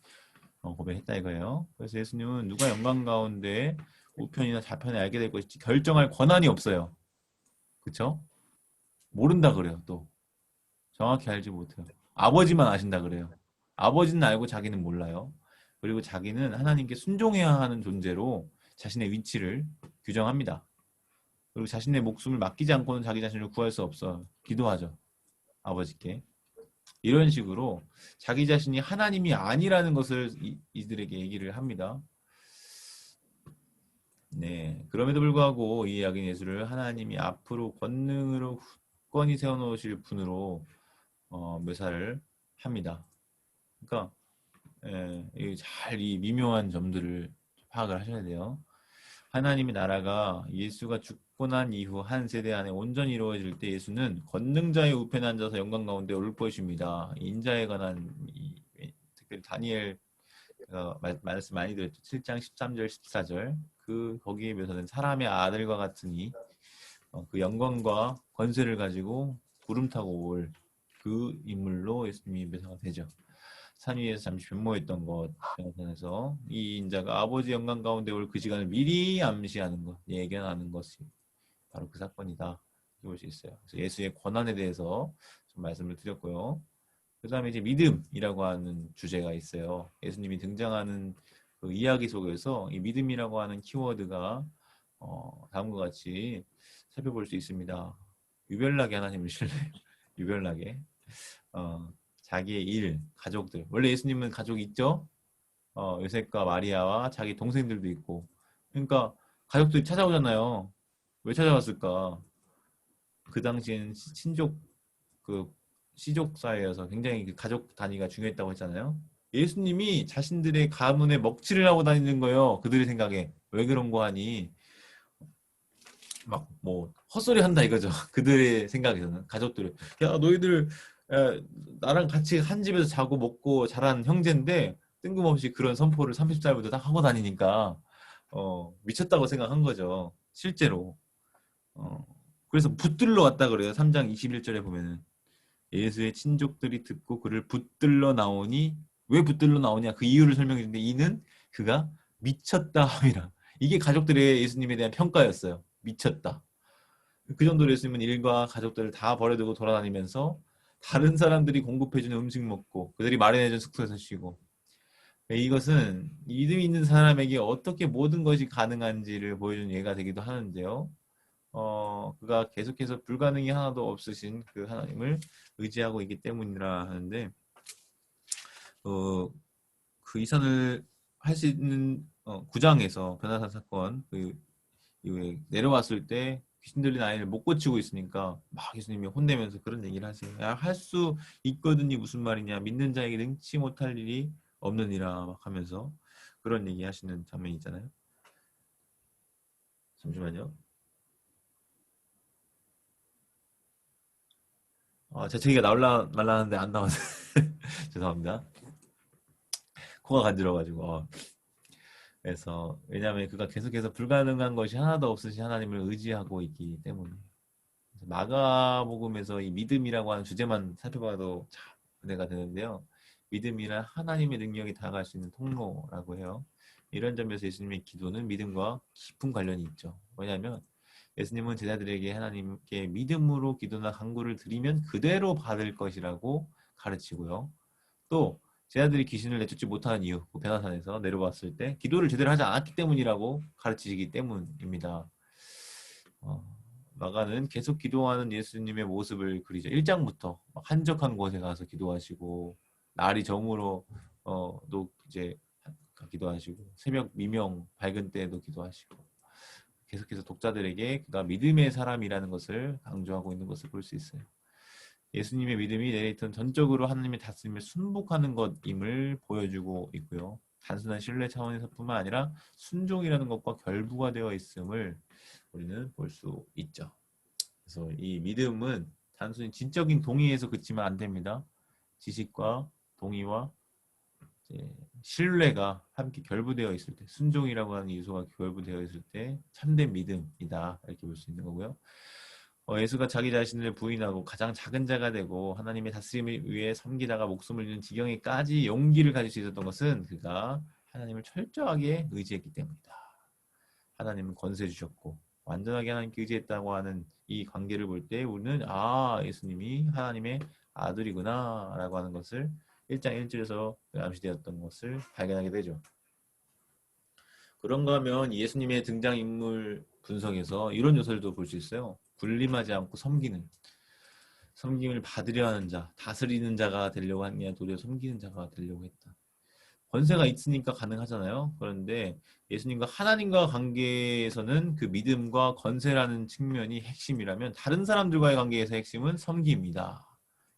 고백했다 이거예요. 그래서 예수님은 누가 영광 가운데 우편이나 좌편에 알게 될 것인지 결정할 권한이 없어요. 그렇죠? 모른다 그래요. 또 정확히 알지 못해요. 아버지만 아신다 그래요. 아버지는 알고 자기는 몰라요. 그리고 자기는 하나님께 순종해야 하는 존재로 자신의 위치를 규정합니다. 그리고 자신의 목숨을 맡기지 않고는 자기 자신을 구할 수 없어. 기도하죠. 아버지께. 이런 식으로 자기 자신이 하나님이 아니라는 것을 이들에게 얘기를 합니다. 네, 그럼에도 불구하고 이 야긴 예수를 하나님이 앞으로 권능으로 굳건히 세워놓으실 분으로 묘사를 합니다. 그러니까 잘 이 미묘한 점들을 파악을 하셔야 돼요. 하나님의 나라가 예수가 죽고 난 이후 한 세대 안에 온전히 이루어질 때 예수는 권능자의 우편에 앉아서 영광 가운데 올 것입니다. 인자에 관한 특별히 다니엘 말씀 많이 드렸죠. 7장 13절 14절 거기에 묘사된 사람의 아들과 같으니 그 영광과 권세를 가지고 구름 타고 올 그 인물로 예수님이 묘사가 되죠. 산 위에서 잠시 변모했던 것 에서 이 인자가 아버지 영광 가운데 올 그 시간을 미리 암시하는 것, 예견하는 것이 바로 그 사건이다. 볼 수 있어요. 그래서 예수의 권한에 대해서 좀 말씀을 드렸고요. 그 다음에 이제 믿음이라고 하는 주제가 있어요. 예수님이 등장하는 그 이야기 속에서 이 믿음이라고 하는 키워드가 다음과 같이 살펴볼 수 있습니다. 유별나게 하나님을 신뢰해요. 유별나게. 자기의 일, 가족들. 원래 예수님은 가족이 있죠? 요셉과 마리아와 자기 동생들도 있고. 그러니까 가족들이 찾아오잖아요. 왜 찾아왔을까? 그 당시에는 시족 사회여서 굉장히 그 가족 단위가 중요했다고 했잖아요. 예수님이 자신들의 가문에 먹칠을 하고 다니는 거예요. 그들의 생각에. 왜 그런 거 하니? 막 뭐 헛소리 한다 이거죠. 그들의 생각에서는. 가족들을. 야 너희들 나랑 같이 한 집에서 자고 먹고 자란 형제인데 뜬금없이 그런 선포를 30살부터 딱 하고 다니니까 미쳤다고 생각한 거죠. 실제로. 그래서 붙들러 왔다 그래요. 3장 21절에 보면은 예수의 친족들이 듣고 그를 붙들러 나오니 왜 붙들러 나오냐 그 이유를 설명해 주는데 이는 그가 미쳤다 함이라. 이게 가족들의 예수님에 대한 평가였어요. 미쳤다. 그 정도로 예수님은 일과 가족들을 다 버려두고 돌아다니면서 다른 사람들이 공급해주는 음식 먹고 그들이 마련해준 숙소에서 쉬고 이것은 믿음 있는 사람에게 어떻게 모든 것이 가능한지를 보여주는 예가 되기도 하는데요. 그가 계속해서 불가능이 하나도 없으신 그 하나님을 의지하고 있기 때문이라 하는데, 그 이산을 할 수 있는 9장에서 변화산 사건 그 이후에 내려왔을 때 귀신 들린 아이를 못 고치고 있으니까 막 예수님이 혼내면서 그런 얘기를 하세요. 야, 할 수 있거든이 무슨 말이냐, 믿는 자에게 능치 못할 일이 없느니라 막 하면서 그런 얘기 하시는 장면이 있잖아요. 잠시만요. 제 책이 나올라 말라는데 안 나와서 죄송합니다. 코가 간지러가지고. 그래서 왜냐하면 그가 계속해서 불가능한 것이 하나도 없으신 하나님을 의지하고 있기 때문에. 마가복음에서 이 믿음이라고 하는 주제만 살펴봐도 참 은혜가 되는데요. 믿음이란 하나님의 능력이 다가갈 수 있는 통로라고 해요. 이런 점에서 예수님의 기도는 믿음과 깊은 관련이 있죠. 왜냐하면 예수님은 제자들에게 하나님께 믿음으로 기도나 간구를 드리면 그대로 받을 것이라고 가르치고요. 또 제자들이 귀신을 내쫓지 못하는 이유, 그 변화산에서 내려왔을 때 기도를 제대로 하지 않았기 때문이라고 가르치기 때문입니다. 마가는 계속 기도하는 예수님의 모습을 그리죠. 1장부터 한적한 곳에 가서 기도하시고 날이 저물어 도 이제 기도하시고 새벽 미명 밝은 때에도 기도하시고 계속해서 독자들에게 그가 믿음의 사람이라는 것을 강조하고 있는 것을 볼 수 있어요. 예수님의 믿음이 내리턴 전적으로 하나님의 다스림에 순복하는 것임을 보여주고 있고요. 단순한 신뢰 차원에서뿐만 아니라 순종이라는 것과 결부가 되어 있음을 우리는 볼 수 있죠. 그래서 이 믿음은 단순히 지적인 동의에서 그치면 안 됩니다. 지식과 동의와 신뢰가 함께 결부되어 있을 때, 순종이라고 하는 요소가 결부되어 있을 때 참된 믿음이다 이렇게 볼 수 있는 거고요. 예수가 자기 자신을 부인하고 가장 작은 자가 되고 하나님의 다스림을 위해 섬기다가 목숨을 잃는 지경에까지 용기를 가질 수 있었던 것은 그가 하나님을 철저하게 의지했기 때문이다. 하나님은 권세 주셨고 완전하게 하나님께 의지했다고 하는 이 관계를 볼 때 우리는 예수님이 하나님의 아들이구나 라고 하는 것을 1장 1절에서 암시되었던 것을 발견하게 되죠. 그런가 하면 예수님의 등장인물 분석에서 이런 요소들도 볼 수 있어요. 군림하지 않고 섬김을 받으려 하는 자, 다스리는 자가 되려고 하는 게 아니라 도리어 섬기는 자가 되려고 했다. 권세가 있으니까 가능하잖아요. 그런데 예수님과 하나님과 관계에서는 그 믿음과 권세라는 측면이 핵심이라면 다른 사람들과의 관계에서 핵심은 섬기입니다.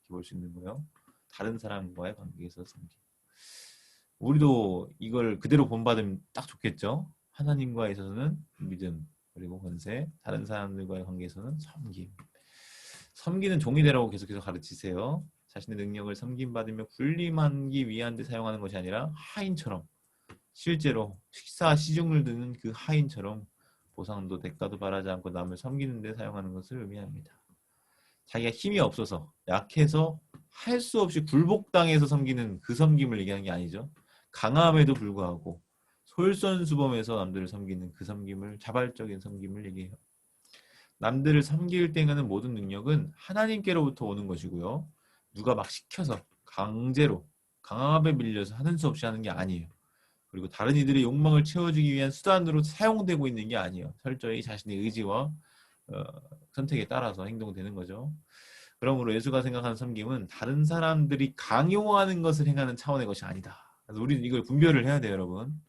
이렇게 볼 수 있는 거예요. 다른 사람과의 관계에서 섬김. 우리도 이걸 그대로 본받으면 딱 좋겠죠. 하나님과 있어서는 믿음, 그리고 권세, 다른 사람들과의 관계에서는 섬김. 섬기는 종이되라고 계속해서 가르치세요. 자신의 능력을 섬김받으며 군림하기 위한 데 사용하는 것이 아니라 하인처럼 실제로 식사 시중을 드는 그 하인처럼 보상도 대가도 바라지 않고 남을 섬기는 데 사용하는 것을 의미합니다. 자기가 힘이 없어서 약해서 할 수 없이 굴복당해서 섬기는 그 섬김을 얘기하는 게 아니죠. 강함에도 불구하고 솔선수범해서 남들을 섬기는 그 섬김을, 자발적인 섬김을 얘기해요. 남들을 섬길 때 하는 모든 능력은 하나님께로부터 오는 것이고요. 누가 막 시켜서 강제로 강압에 밀려서 하는 수 없이 하는 게 아니에요. 그리고 다른 이들의 욕망을 채워주기 위한 수단으로 사용되고 있는 게 아니에요. 철저히 자신의 의지와 선택에 따라서 행동되는 거죠. 그러므로 예수가 생각하는 섬김은 다른 사람들이 강요하는 것을 행하는 차원의 것이 아니다. 그래서 우리는 이걸 분별을 해야 돼요, 여러분.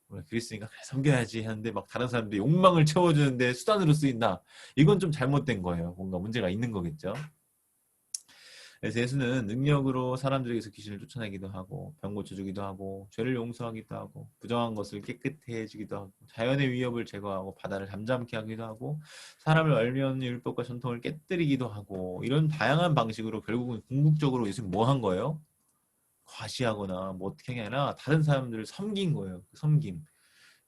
우리가 그리스니까 그래, 섬겨야지 하는데 막 다른 사람들이 욕망을 채워주는데 수단으로 쓰인다. 이건 좀 잘못된 거예요. 뭔가 문제가 있는 거겠죠. 그래서 예수는 능력으로 사람들에게서 귀신을 쫓아내기도 하고 병 고쳐주기도 하고 죄를 용서하기도 하고 부정한 것을 깨끗해 해주기도 하고 자연의 위협을 제거하고 바다를 잠잠케 하기도 하고 사람을 얼려는 율법과 전통을 깨뜨리기도 하고 이런 다양한 방식으로 결국은 궁극적으로 예수는 뭐 한 거예요? 과시하거나 뭐 어떻게 하는 게 아니라 다른 사람들을 섬긴 거예요. 섬김.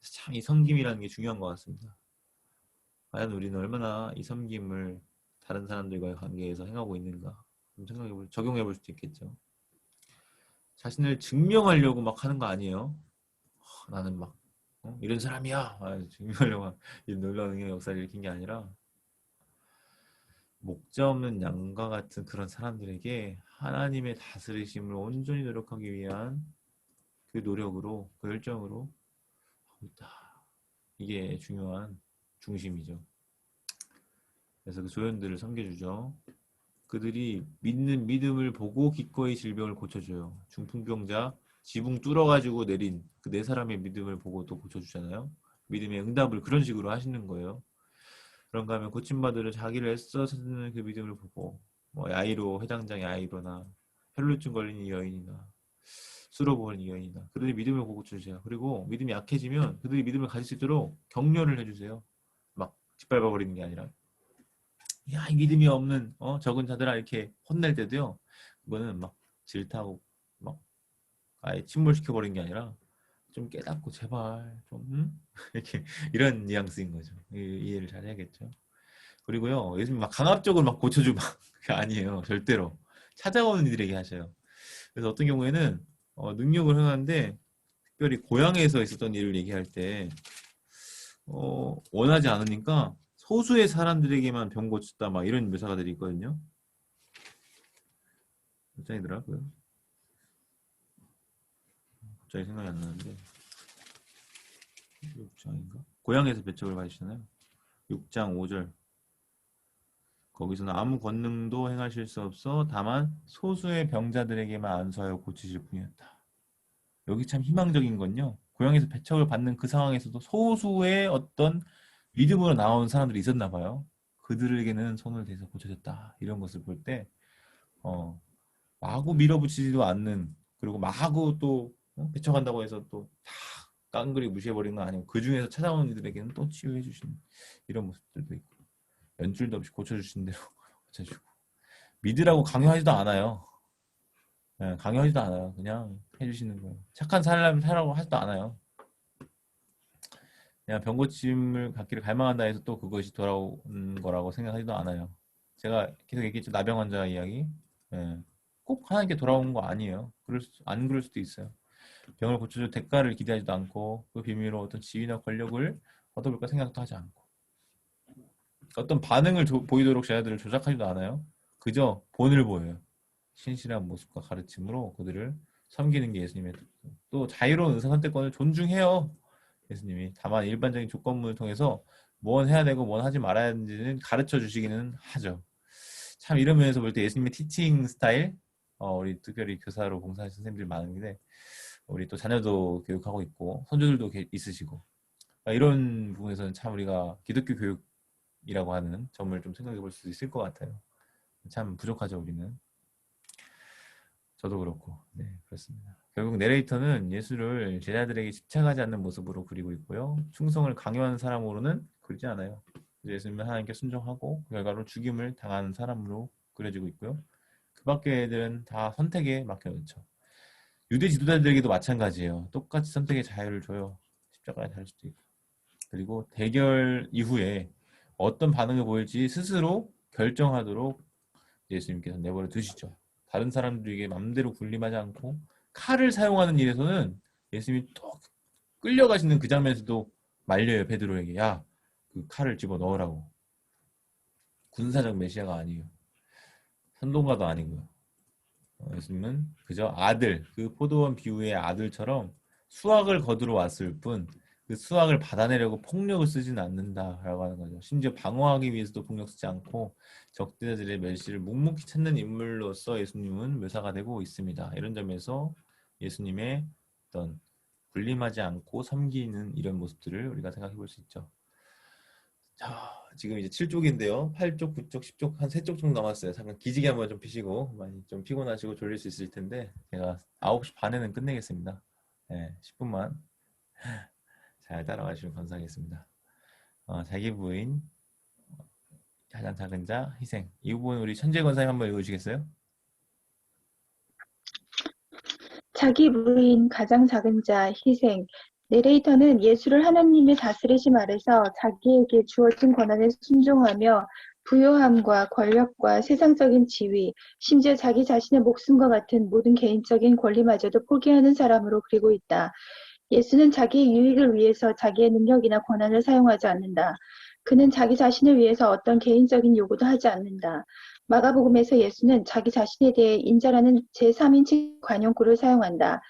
참 이 섬김이라는 게 중요한 것 같습니다. 과연 우리는 얼마나 이 섬김을 다른 사람들과의 관계에서 행하고 있는가 적용해 볼 수도 있겠죠. 자신을 증명하려고 막 하는 거 아니에요. 나는 막 이런 사람이야 증명하려고 이런 놀라운 역사를 일으킨 게 아니라 목자 없는 양과 같은 그런 사람들에게 하나님의 다스리심을 온전히 노력하기 위한 그 노력으로, 그 열정으로 하고 있다. 이게 중요한 중심이죠. 그래서 그 조연들을 섬겨주죠. 그들이 믿는 믿음을 보고 기꺼이 질병을 고쳐줘요. 중풍병자 지붕 뚫어가지고 내린 그 네 사람의 믿음을 보고 또 고쳐주잖아요. 믿음의 응답을 그런 식으로 하시는 거예요. 그런가 하면 고침받으려 자기를 애써 찾는 그 믿음을 보고 뭐 야이로 회당장 야이로나 혈루증 걸린 이 여인이나 수로 걸린 이 여인이나 그들의 믿음을 보고 고쳐주세요. 그리고 믿음이 약해지면 그들이 믿음을 가질 수 있도록 격려를 해주세요. 막 짓밟아 버리는 게 아니라 야, 이 믿음이 없는 적은 자들아 이렇게 혼낼 때도요. 그거는 막 질타하고 막 아예 침몰시켜 버린 게 아니라 좀 깨닫고 제발 좀 이렇게 이런 뉘앙스인 거죠. 이해를 잘 해야겠죠. 그리고요, 예수님 막 강압적으로 막 고쳐주고 막 아니에요. 절대로 찾아오는 이들에게 하셔요. 그래서 어떤 경우에는 능력을 행하는데 특별히 고향에서 있었던 일을 얘기할 때 원하지 않으니까 소수의 사람들에게만 병 고쳤다 막 이런 묘사가들이 있거든요. 몇 장이더라고요. 갑자기 생각이 안 나는데 6장인가? 고향에서 배척을 받으시잖아요. 6장 5절 거기서는 아무 권능도 행하실 수 없어 다만 소수의 병자들에게만 안수하여 고치실 뿐이었다. 여기 참 희망적인 건요. 고향에서 배척을 받는 그 상황에서도 소수의 어떤 믿음으로 나온 사람들이 있었나 봐요. 그들에게는 손을 대서 고쳐졌다. 이런 것을 볼 때 마구 밀어붙이지도 않는 그리고 마구 또 배척한다고 해서 또 다 깡그리 무시해버리는 건 아니고 그 중에서 찾아오는 이들에게는 또 치유해 주시는 이런 모습들도 있고 연줄도 없이 고쳐주시는 대로 고쳐주고 믿으라고 강요하지도 않아요. 네, 강요하지도 않아요. 그냥 해주시는 거예요. 착한 삶을 살라고 하지도 않아요. 그냥 병고침을 갖기를 갈망한다 해서 또 그것이 돌아오는 거라고 생각하지도 않아요. 제가 계속 얘기했죠. 나병 환자 이야기. 예. 꼭 하나님께 돌아오는 거 아니에요. 안 그럴 수도 있어요. 병을 고쳐줄 대가를 기대하지도 않고 그 비밀로 어떤 지위나 권력을 얻어볼까 생각도 하지 않고 어떤 반응을 보이도록 제자들을 조작하지도 않아요. 그저 본을 보여요. 신실한 모습과 가르침으로 그들을 섬기는 게 예수님의 또 자유로운 의사선택권을 존중해요. 예수님이 다만 일반적인 조건문을 통해서 뭔 해야 되고 뭔 하지 말아야 하는지는 가르쳐 주시기는 하죠. 참 이런 면에서 볼 때 예수님의 티칭 스타일 우리 특별히 교사로 봉사하시는 선생님들이 많은데 우리 또 자녀도 교육하고 있고 손주들도 있으시고 이런 부분에서는 참 우리가 기독교 교육이라고 하는 점을 좀 생각해 볼 수 있을 것 같아요. 참 부족하죠 우리는. 저도 그렇고 네 그렇습니다. 결국 내레이터는 예수를 제자들에게 집착하지 않는 모습으로 그리고 있고요. 충성을 강요하는 사람으로는 그리지 않아요. 예수님은 하나님께 순종하고 그 결과로 죽임을 당하는 사람으로 그려지고 있고요. 그 밖의 애들은 다 선택에 맡겨놓죠. 유대 지도자들에게도 마찬가지예요. 똑같이 선택의 자유를 줘요. 십자가에 달 수도 있고. 그리고 대결 이후에 어떤 반응을 보일지 스스로 결정하도록 예수님께서 내버려 두시죠. 다른 사람들에게 맘대로 군림하지 않고 칼을 사용하는 일에서는 예수님이 또 끌려가시는 그 장면에서도 말려요. 베드로에게. 야, 그 칼을 집어넣으라고. 군사적 메시아가 아니에요. 선동가도 아니고요. 예수님은 그저 아들, 그 포도원 비유의 아들처럼 수확을 거두러 왔을 뿐 그 수확을 받아내려고 폭력을 쓰지는 않는다라고 하는 거죠. 심지어 방어하기 위해서도 폭력 쓰지 않고 적대자들의 멸시를 묵묵히 찾는 인물로서 예수님은 묘사가 되고 있습니다. 이런 점에서 예수님의 어떤 군림하지 않고 섬기는 이런 모습들을 우리가 생각해 볼 수 있죠. 자, 지금 이제 7쪽인데요. 8쪽, 9쪽, 10쪽 한 3쪽 정도 남았어요. 잠깐 기지개 한번 좀 피시고 많이 좀 피곤하시고 졸릴 수 있을 텐데 제가 9시 반에는 끝내겠습니다. 네, 10분만 잘 따라와 주시면 감사하겠습니다. 자기 부인, 가장 작은 자, 희생. 이 부분 우리 천재 권사님 한번 읽어주시겠어요? 자기 부인, 가장 작은 자, 희생. 내레이터는 예수를 하나님의 다스리심 아래서 자기에게 주어진 권한에 순종하며 부요함과 권력과 세상적인 지위, 심지어 자기 자신의 목숨과 같은 모든 개인적인 권리마저도 포기하는 사람으로 그리고 있다. 예수는 자기의 유익을 위해서 자기의 능력이나 권한을 사용하지 않는다. 그는 자기 자신을 위해서 어떤 개인적인 요구도 하지 않는다. 마가복음에서 예수는 자기 자신에 대해 인자라는 제3인칭 관용구를 사용한다.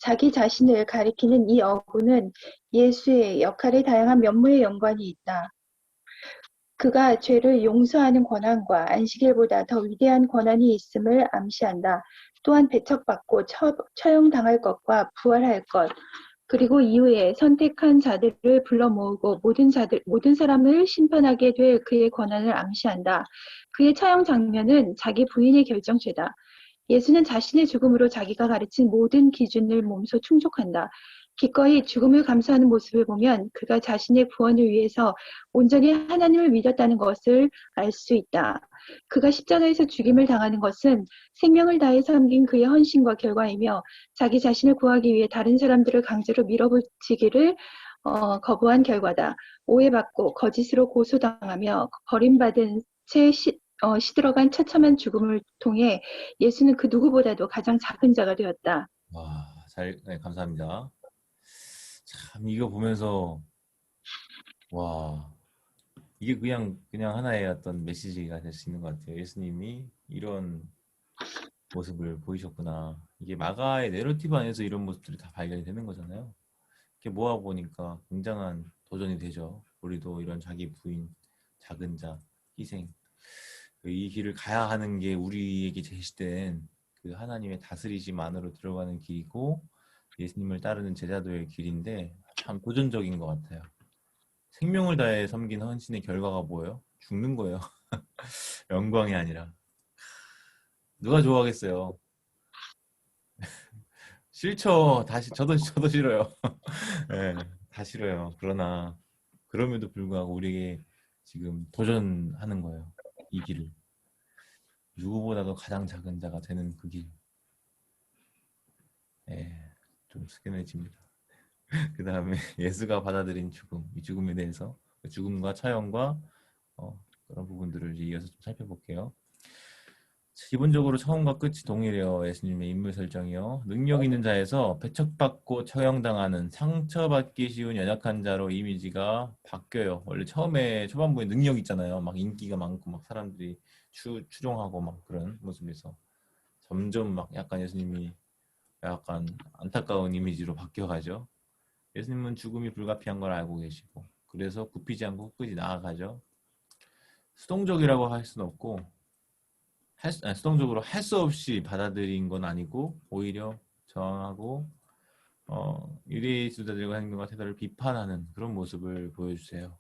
자기 자신을 가리키는 이 어구는 예수의 역할의 다양한 면모에 연관이 있다. 그가 죄를 용서하는 권한과 안식일보다 더 위대한 권한이 있음을 암시한다. 또한 배척받고 처형당할 것과 부활할 것, 그리고 이후에 선택한 자들을 불러 모으고 모든 사람을 심판하게 될 그의 권한을 암시한다. 그의 처형 장면은 자기 부인의 결정죄다. 예수는 자신의 죽음으로 자기가 가르친 모든 기준을 몸소 충족한다. 기꺼이 죽음을 감수하는 모습을 보면 그가 자신의 구원을 위해서 온전히 하나님을 믿었다는 것을 알 수 있다. 그가 십자가에서 죽임을 당하는 것은 생명을 다해 섬긴 그의 헌신과 결과이며 자기 자신을 구하기 위해 다른 사람들을 강제로 밀어붙이기를 거부한 결과다. 오해받고 거짓으로 고소당하며 버림받은 채 시들어간 처참한 죽음을 통해 예수는 그 누구보다도 가장 작은 자가 되었다. 와, 네, 감사합니다. 참 이거 보면서 와, 이게 그냥 하나의 어떤 메시지가 될 수 있는 것 같아요. 예수님이 이런 모습을 보이셨구나. 이게 마가의 내러티브 안에서 이런 모습들이 다 발견이 되는 거잖아요. 이렇게 모아 보니까 굉장한 도전이 되죠. 우리도 이런 자기 부인, 작은 자, 희생, 이 길을 가야 하는 게 우리에게 제시된 그 하나님의 다스리심 안으로 들어가는 길이고 예수님을 따르는 제자도의 길인데 참 도전적인 것 같아요. 생명을 다해 섬긴 헌신의 결과가 뭐예요? 죽는 거예요. 영광이 아니라. 누가 좋아하겠어요? 싫죠. 저도 싫어요. 네, 다 싫어요. 그러나 그럼에도 불구하고 우리에게 지금 도전하는 거예요. 이 길을. 누구보다도 가장 작은 자가 되는 그 길. 예, 좀 숙연해집니다. 그 다음에 예수가 받아들인 죽음, 이 죽음에 대해서 죽음과 처형과 그런 부분들을 이어서 좀 살펴볼게요. 기본적으로 처음과 끝이 동일해요. 예수님의 인물 설정이요. 능력 있는 자에서 배척받고 처형당하는 상처받기 쉬운 연약한 자로 이미지가 바뀌어요. 원래 초반부에 능력 있잖아요. 막 인기가 많고 막 사람들이 추종하고 막 그런 모습에서 점점 막 약간 예수님이 약간 안타까운 이미지로 바뀌어가죠. 예수님은 죽음이 불가피한 걸 알고 계시고 그래서 굽히지 않고 끝까지 나아가죠. 수동적이라고 할 수는 없고 수동적으로 할 수 없이 받아들인 건 아니고 오히려 저항하고 유대주자들과 행동과 태도를 비판하는 그런 모습을 보여주세요.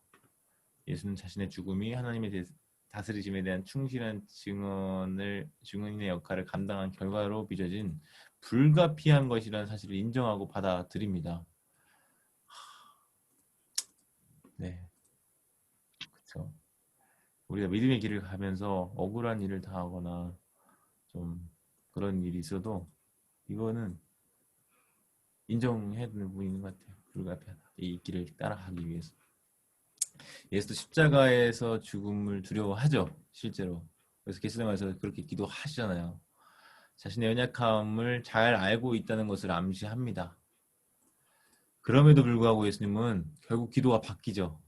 예수는 자신의 죽음이 하나님의 다스리심에 대한 충실한 증인의 역할을 감당한 결과로 빚어진 불가피한 것이라는 사실을 인정하고 받아들입니다. 네, 그렇죠. 우리가 믿음의 길을 가면서 억울한 일을 당하거나 좀 그런 일이 있어도 이거는 인정해야 되는 부분이 있는 것 같아요. 불가피하다. 이 길을 따라가기 위해서. 예수도 십자가에서 죽음을 두려워하죠. 실제로. 그래서 게세마네에서 그렇게 기도하시잖아요. 자신의 연약함을 잘 알고 있다는 것을 암시합니다. 그럼에도 불구하고 예수님은 결국 기도가 바뀌죠.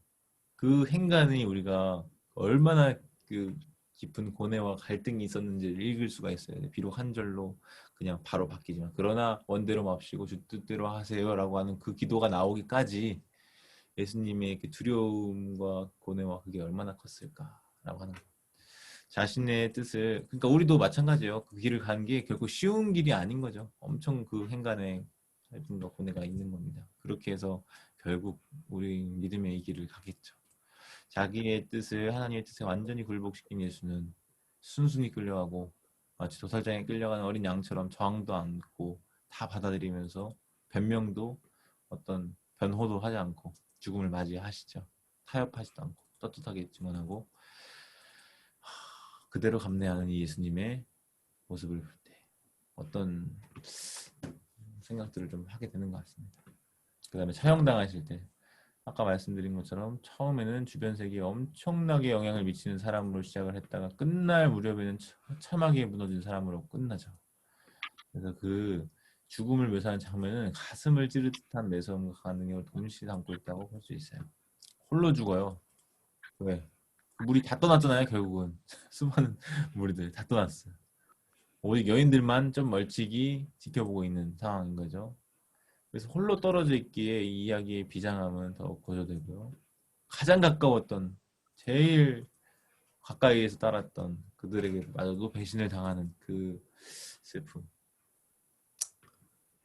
그 행간이 우리가 얼마나 그 깊은 고뇌와 갈등이 있었는지를 읽을 수가 있어요. 비록 한 절로 그냥 바로 바뀌지만 그러나 원대로 맙시고 주 뜻대로 하세요라고 하는 그 기도가 나오기까지 예수님의 그 두려움과 고뇌와 그게 얼마나 컸을까라고 하는 거예요. 자신의 뜻을 그러니까 우리도 마찬가지예요. 그 길을 가는 게 결코 쉬운 길이 아닌 거죠. 엄청 그 행간에 갈등과 고뇌가 있는 겁니다. 그렇게 해서 결국 우리 믿음의 이 길을 가겠죠. 자기의 뜻을 하나님의 뜻에 완전히 굴복시킨 예수는 순순히 끌려가고 마치 도살장에 끌려가는 어린 양처럼 저항도 않고 다 받아들이면서 변명도 어떤 변호도 하지 않고 죽음을 맞이하시죠. 타협하지도 않고 떳떳하게 증언하고 그대로 감내하는 이 예수님의 모습을 볼 때 어떤 생각들을 좀 하게 되는 것 같습니다. 그 다음에 처형당하실 때 아까 말씀드린 것처럼 처음에는 주변 세계에 엄청나게 영향을 미치는 사람으로 시작을 했다가 끝날 무렵에는 처참하게 무너진 사람으로 끝나죠. 그래서 그 죽음을 묘사하는 장면은 가슴을 찌를 듯한 매서움과 강한 능력을 동시에 담고 있다고 볼 수 있어요. 홀로 죽어요. 왜? 물이 다 떠났잖아요. 결국은 수많은 무리들 다 떠났어요. 오직 여인들만 좀 멀찍이 지켜보고 있는 상황인 거죠. 그래서 홀로 떨어져 있기에 이 이야기의 비장함은 더욱 고조되고요. 가장 가까웠던, 제일 가까이에서 따랐던 그들에게마저도 배신을 당하는 그 슬픔.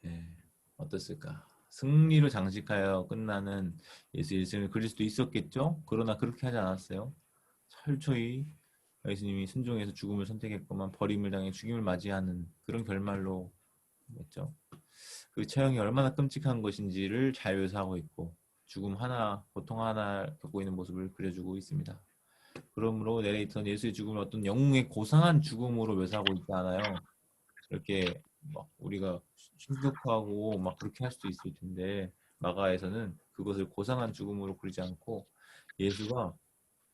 예, 어땠을까? 승리로 장식하여 끝나는 예수 일생을 그릴 수도 있었겠죠? 그러나 그렇게 하지 않았어요. 철저히 예수님이 순종해서 죽음을 선택했건만 버림을 당해 죽임을 맞이하는 그런 결말로 했죠. 그 처형이 얼마나 끔찍한 것인지를 잘 묘사하고 있고 죽음 하나, 고통 하나 겪고 있는 모습을 그려주고 있습니다. 그러므로 내레이터는 예수의 죽음을 어떤 영웅의 고상한 죽음으로 묘사하고 있지 않아요. 이렇게 막 우리가 충격하고 막 그렇게 할 수도 있을 텐데 마가에서는 그것을 고상한 죽음으로 그리지 않고 예수가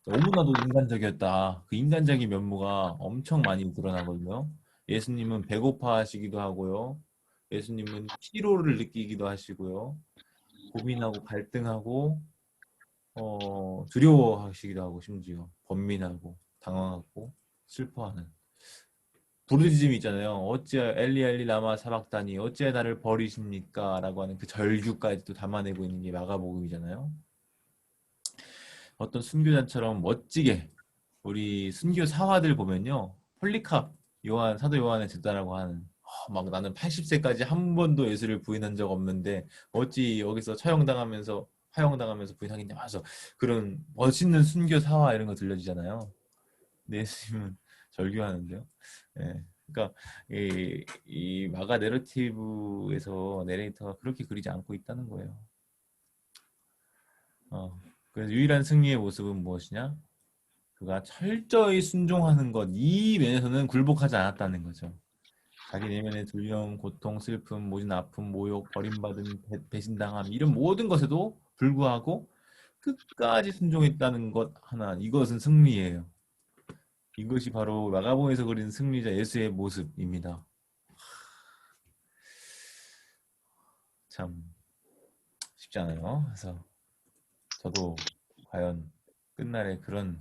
너무나도 인간적이었다. 그 인간적인 면모가 엄청 많이 드러나거든요. 예수님은 배고파 하시기도 하고요. 예수님은 피로를 느끼기도 하시고요. 고민하고 갈등하고 두려워하시기도 하고 심지어 번민하고 당황하고 슬퍼하는 부르짖음이 있잖아요. 어찌 엘리 엘리 라마 사박다니 어찌 나를 버리십니까? 라고 하는 그 절규까지도 담아내고 있는 게 마가복음이잖아요. 어떤 순교자처럼 멋지게 우리 순교 사화들 보면요. 폴리캅 요한 사도 요한의 제자라고 하는 막 나는 80세까지 한 번도 예수를 부인한 적 없는데 어찌 여기서 처형당하면서 화형당하면서 부인하겠냐 하면서 그런 멋있는 순교 사화 이런 거 들려지잖아요. 근데 예수님은 절규하는데요. 예. 그러니까 이 마가 내러티브에서 내레이터가 그렇게 그리지 않고 있다는 거예요. 그래서 유일한 승리의 모습은 무엇이냐? 그가 철저히 순종하는 것, 이 면에서는 굴복하지 않았다는 거죠. 자기 내면의 두려움, 고통, 슬픔, 모진 아픔, 모욕, 버림받은 배신당함 이런 모든 것에도 불구하고 끝까지 순종했다는 것 하나, 이것은 승리예요. 이것이 바로 마가복음에서 그린 승리자 예수의 모습입니다. 참 쉽지 않아요. 그래서 저도 과연 끝날에 그런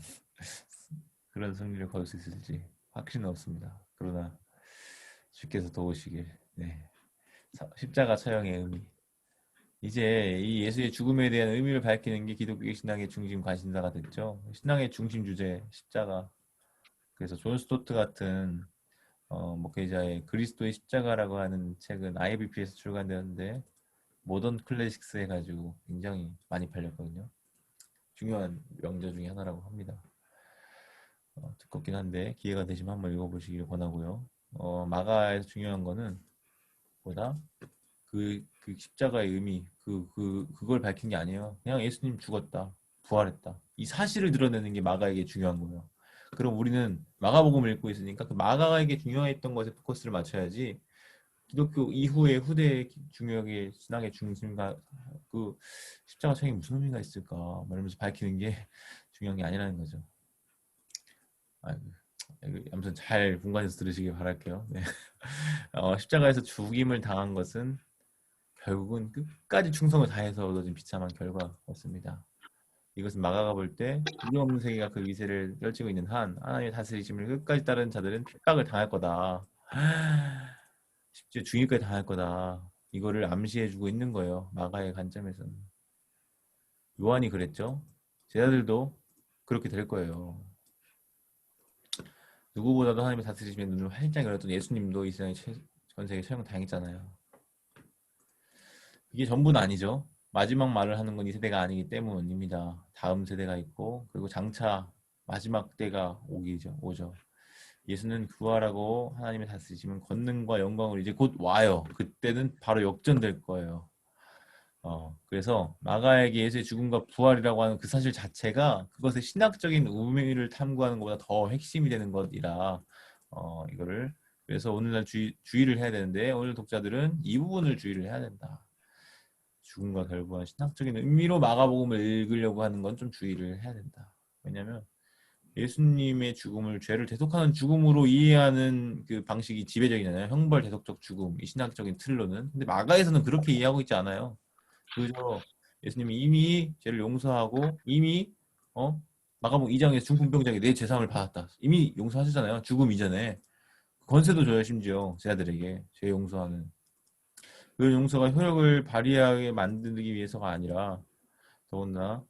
승리를 거둘 수 있을지 확신은 없습니다. 그러나 주께서 도우시길. 네. 십자가 처형의 의미. 이제 이 예수의 죽음에 대한 의미를 밝히는 게 기독교 신앙의 중심 관심사가 됐죠. 신앙의 중심 주제 십자가. 그래서 존 스토트 같은 목회자의 그리스도의 십자가라고 하는 책은 IBP에서 출간되었는데 모던 클래식스 해가지고 굉장히 많이 팔렸거든요. 중요한 명저 중에 하나라고 합니다. 두껍긴 한데 기회가 되시면 한번 읽어보시길 권하고요. 마가에서 중요한 거는 뭐다? 그 십자가의 의미, 그걸 밝힌 게 아니에요. 그냥 예수님 죽었다, 부활했다. 이 사실을 드러내는 게 마가에게 중요한 거예요. 그럼 우리는 마가복음을 읽고 있으니까 그 마가에게 중요했던 것에 포커스를 맞춰야지 기독교 이후의 후대의 중요하게 신앙의 중심과 그 십자가 처형이 무슨 의미가 있을까 말하면서 밝히는 게 중요한 게 아니라는 거죠. 아무튼 잘 분간해서 들으시길 바랄게요. 네. 십자가에서 죽임을 당한 것은 결국은 끝까지 충성을 다해서 얻어진 비참한 결과였습니다. 이것은 마가가 볼 때 두려움 세계가 그 위세를 떨치고 있는 한 하나님의 다스리심을 끝까지 따르는 자들은 핍박을 당할 거다. 심지어 죽임까지 당할 거다. 이거를 암시해주고 있는 거예요. 마가의 관점에서는. 요한이 그랬죠. 제자들도 그렇게 될 거예요. 누구보다도 하나님의 다스리심에 눈을 활짝 열었던 예수님도 이 세상에 전 세계 처형 당했잖아요. 이게 전부는 아니죠. 마지막 말을 하는 건 이 세대가 아니기 때문입니다. 다음 세대가 있고 그리고 장차 마지막 때가 오죠. 예수는 부활하고 하나님의 다스리심은 권능과 영광으로 이제 곧 와요. 그때는 바로 역전될 거예요. 그래서 마가에게 예수의 죽음과 부활이라고 하는 그 사실 자체가 그것의 신학적인 의미를 탐구하는 것보다 더 핵심이 되는 것이라 이거를 그래서 오늘날 주의를 해야 되는데 오늘 독자들은 이 부분을 주의를 해야 된다. 죽음과 결부한 신학적인 의미로 마가복음을 읽으려고 하는 건 좀 주의를 해야 된다. 왜냐하면 예수님의 죽음을 죄를 대속하는 죽음으로 이해하는 그 방식이 지배적이잖아요. 형벌 대속적 죽음, 이 신학적인 틀로는. 근데 마가에서는 그렇게 이해하고 있지 않아요. 그저 예수님이 이미 죄를 용서하고 이미 마가복음 2장에서 중풍병자에게 내 죄사함을 받았다. 이미 용서하셨잖아요. 죽음 이전에. 권세도 줘요. 심지어 제자들에게 죄 용서하는. 그 용서가 효력을 발휘하게 만들기 위해서가 아니라 더군다나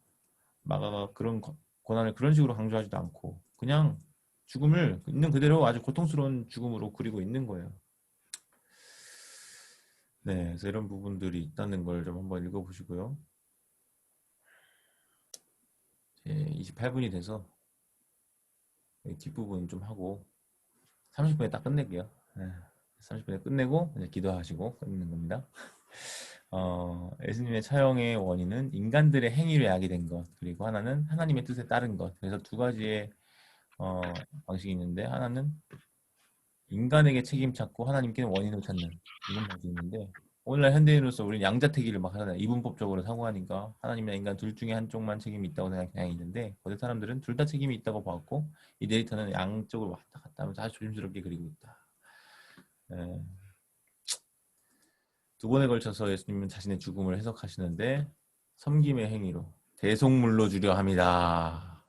마가가 그런 고난을 그런 식으로 강조하지도 않고 그냥 죽음을 있는 그대로 아주 고통스러운 죽음으로 그리고 있는 거예요. 네, 그래서 이런 부분들이 있다는 걸 좀 한번 읽어보시고요. 28분이 돼서 뒷부분 좀 하고 30분에 딱 끝낼게요. 30분에 끝내고 이제 기도하시고 끝내는 겁니다. 예수님의 처형의 원인은 인간들의 행위로 야기된 것, 그리고 하나는 하나님의 뜻에 따른 것. 그래서 두 가지의 방식이 있는데 하나는 인간에게 책임 찾고 하나님께는 원인을 찾는 이런 방식이 있는데 오늘날 현대인으로서 우리는 양자택일을 막 하잖아요. 이분법적으로 사고하니까 하나님이나 인간 둘 중에 한쪽만 책임이 있다고 생각이 있는데 고대 사람들은 둘 다 책임이 있다고 봤고 이 데이터는 양쪽으로 왔다 갔다 하면서 아주 조심스럽게 그리고 있다. 두 번에 걸쳐서 예수님은 자신의 죽음을 해석하시는데 섬김의 행위로 대속물로 주려 함이다.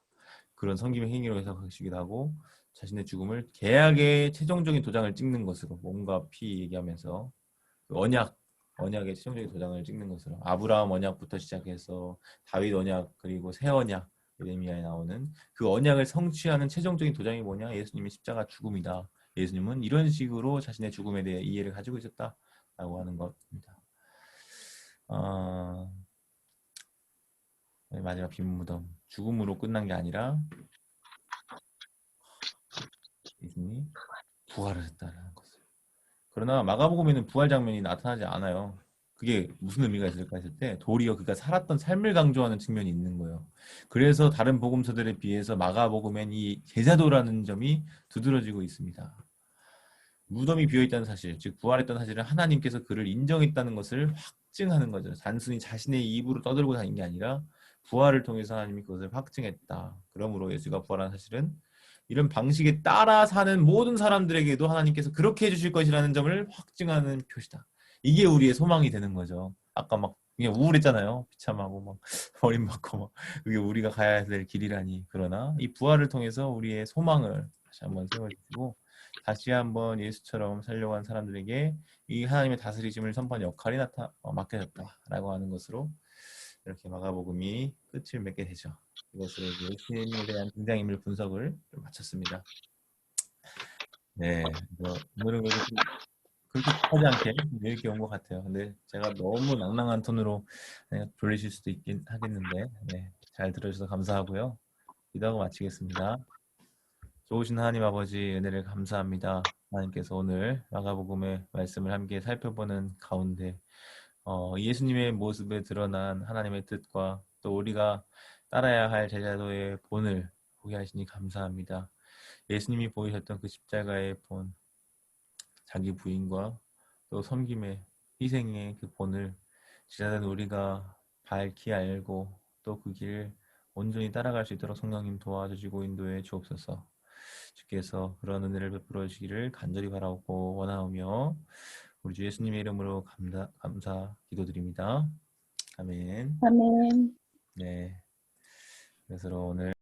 그런 섬김의 행위로 해석하시기도 하고 자신의 죽음을 계약의 최종적인 도장을 찍는 것으로 몸과 피 얘기하면서 그 언약의 최종적인 도장을 찍는 것으로 아브라함 언약부터 시작해서 다윗 언약 그리고 새 언약 예레미야에 나오는 그 언약을 성취하는 최종적인 도장이 뭐냐? 예수님의 십자가 죽음이다. 예수님은 이런 식으로 자신의 죽음에 대해 이해를 가지고 있었다라고 하는 것입니다. 마지막 빈 무덤 죽음으로 끝난 게 아니라 예수님이 부활하셨다는 것을. 그러나 마가복음에는 부활 장면이 나타나지 않아요. 그게 무슨 의미가 있을까 했을 때 도리어 그가 살았던 삶을 강조하는 측면이 있는 거예요. 그래서 다른 복음서들에 비해서 마가복음엔 이 제자도라는 점이 두드러지고 있습니다. 무덤이 비어있다는 사실, 즉 부활했다는 사실을 하나님께서 그를 인정했다는 것을 확증하는 거죠. 단순히 자신의 입으로 떠들고 다닌 게 아니라 부활을 통해서 하나님이 그것을 확증했다. 그러므로 예수가 부활한 사실은 이런 방식에 따라 사는 모든 사람들에게도 하나님께서 그렇게 해주실 것이라는 점을 확증하는 표시다. 이게 우리의 소망이 되는 거죠. 아까 막 그냥 우울했잖아요. 비참하고 막 버림받고 막 그게 우리가 가야 될 길이라니. 그러나 이 부활을 통해서 우리의 소망을 다시 한번 세워주시고 다시 한번 예수처럼 살려고 하는 사람들에게 이 하나님의 다스리심을 선포하는 역할이 맡겨졌다라고 하는 것으로 이렇게 마가복음이 끝을 맺게 되죠. 이것으로 예수님에 대한 등장인물 분석을 좀 마쳤습니다. 네, 오늘은 그렇게 급하지 않게 이렇게 온 것 같아요. 근데 제가 너무 낭낭한 톤으로 졸리실 수도 있긴 하겠는데 잘 들어주셔서 감사하고요. 기도하고 마치겠습니다. 좋으신 하나님 아버지 은혜를 감사합니다. 하나님께서 오늘 마가복음의 말씀을 함께 살펴보는 가운데 예수님의 모습에 드러난 하나님의 뜻과 또 우리가 따라야 할 제자도의 본을 보게 하시니 감사합니다. 예수님이 보이셨던 그 십자가의 본, 자기 부인과 또 섬김의 희생의 그 본을 제자된 우리가 밝히 알고 또 그 길을 온전히 따라갈 수 있도록 성령님 도와주시고 인도해 주옵소서. 주께서 그런 은혜를 베풀어 주시기를 간절히 바라고 원하오며 우리 주 예수님의 이름으로 감사 기도드립니다. 아멘. 아멘. 네. 그래서 오늘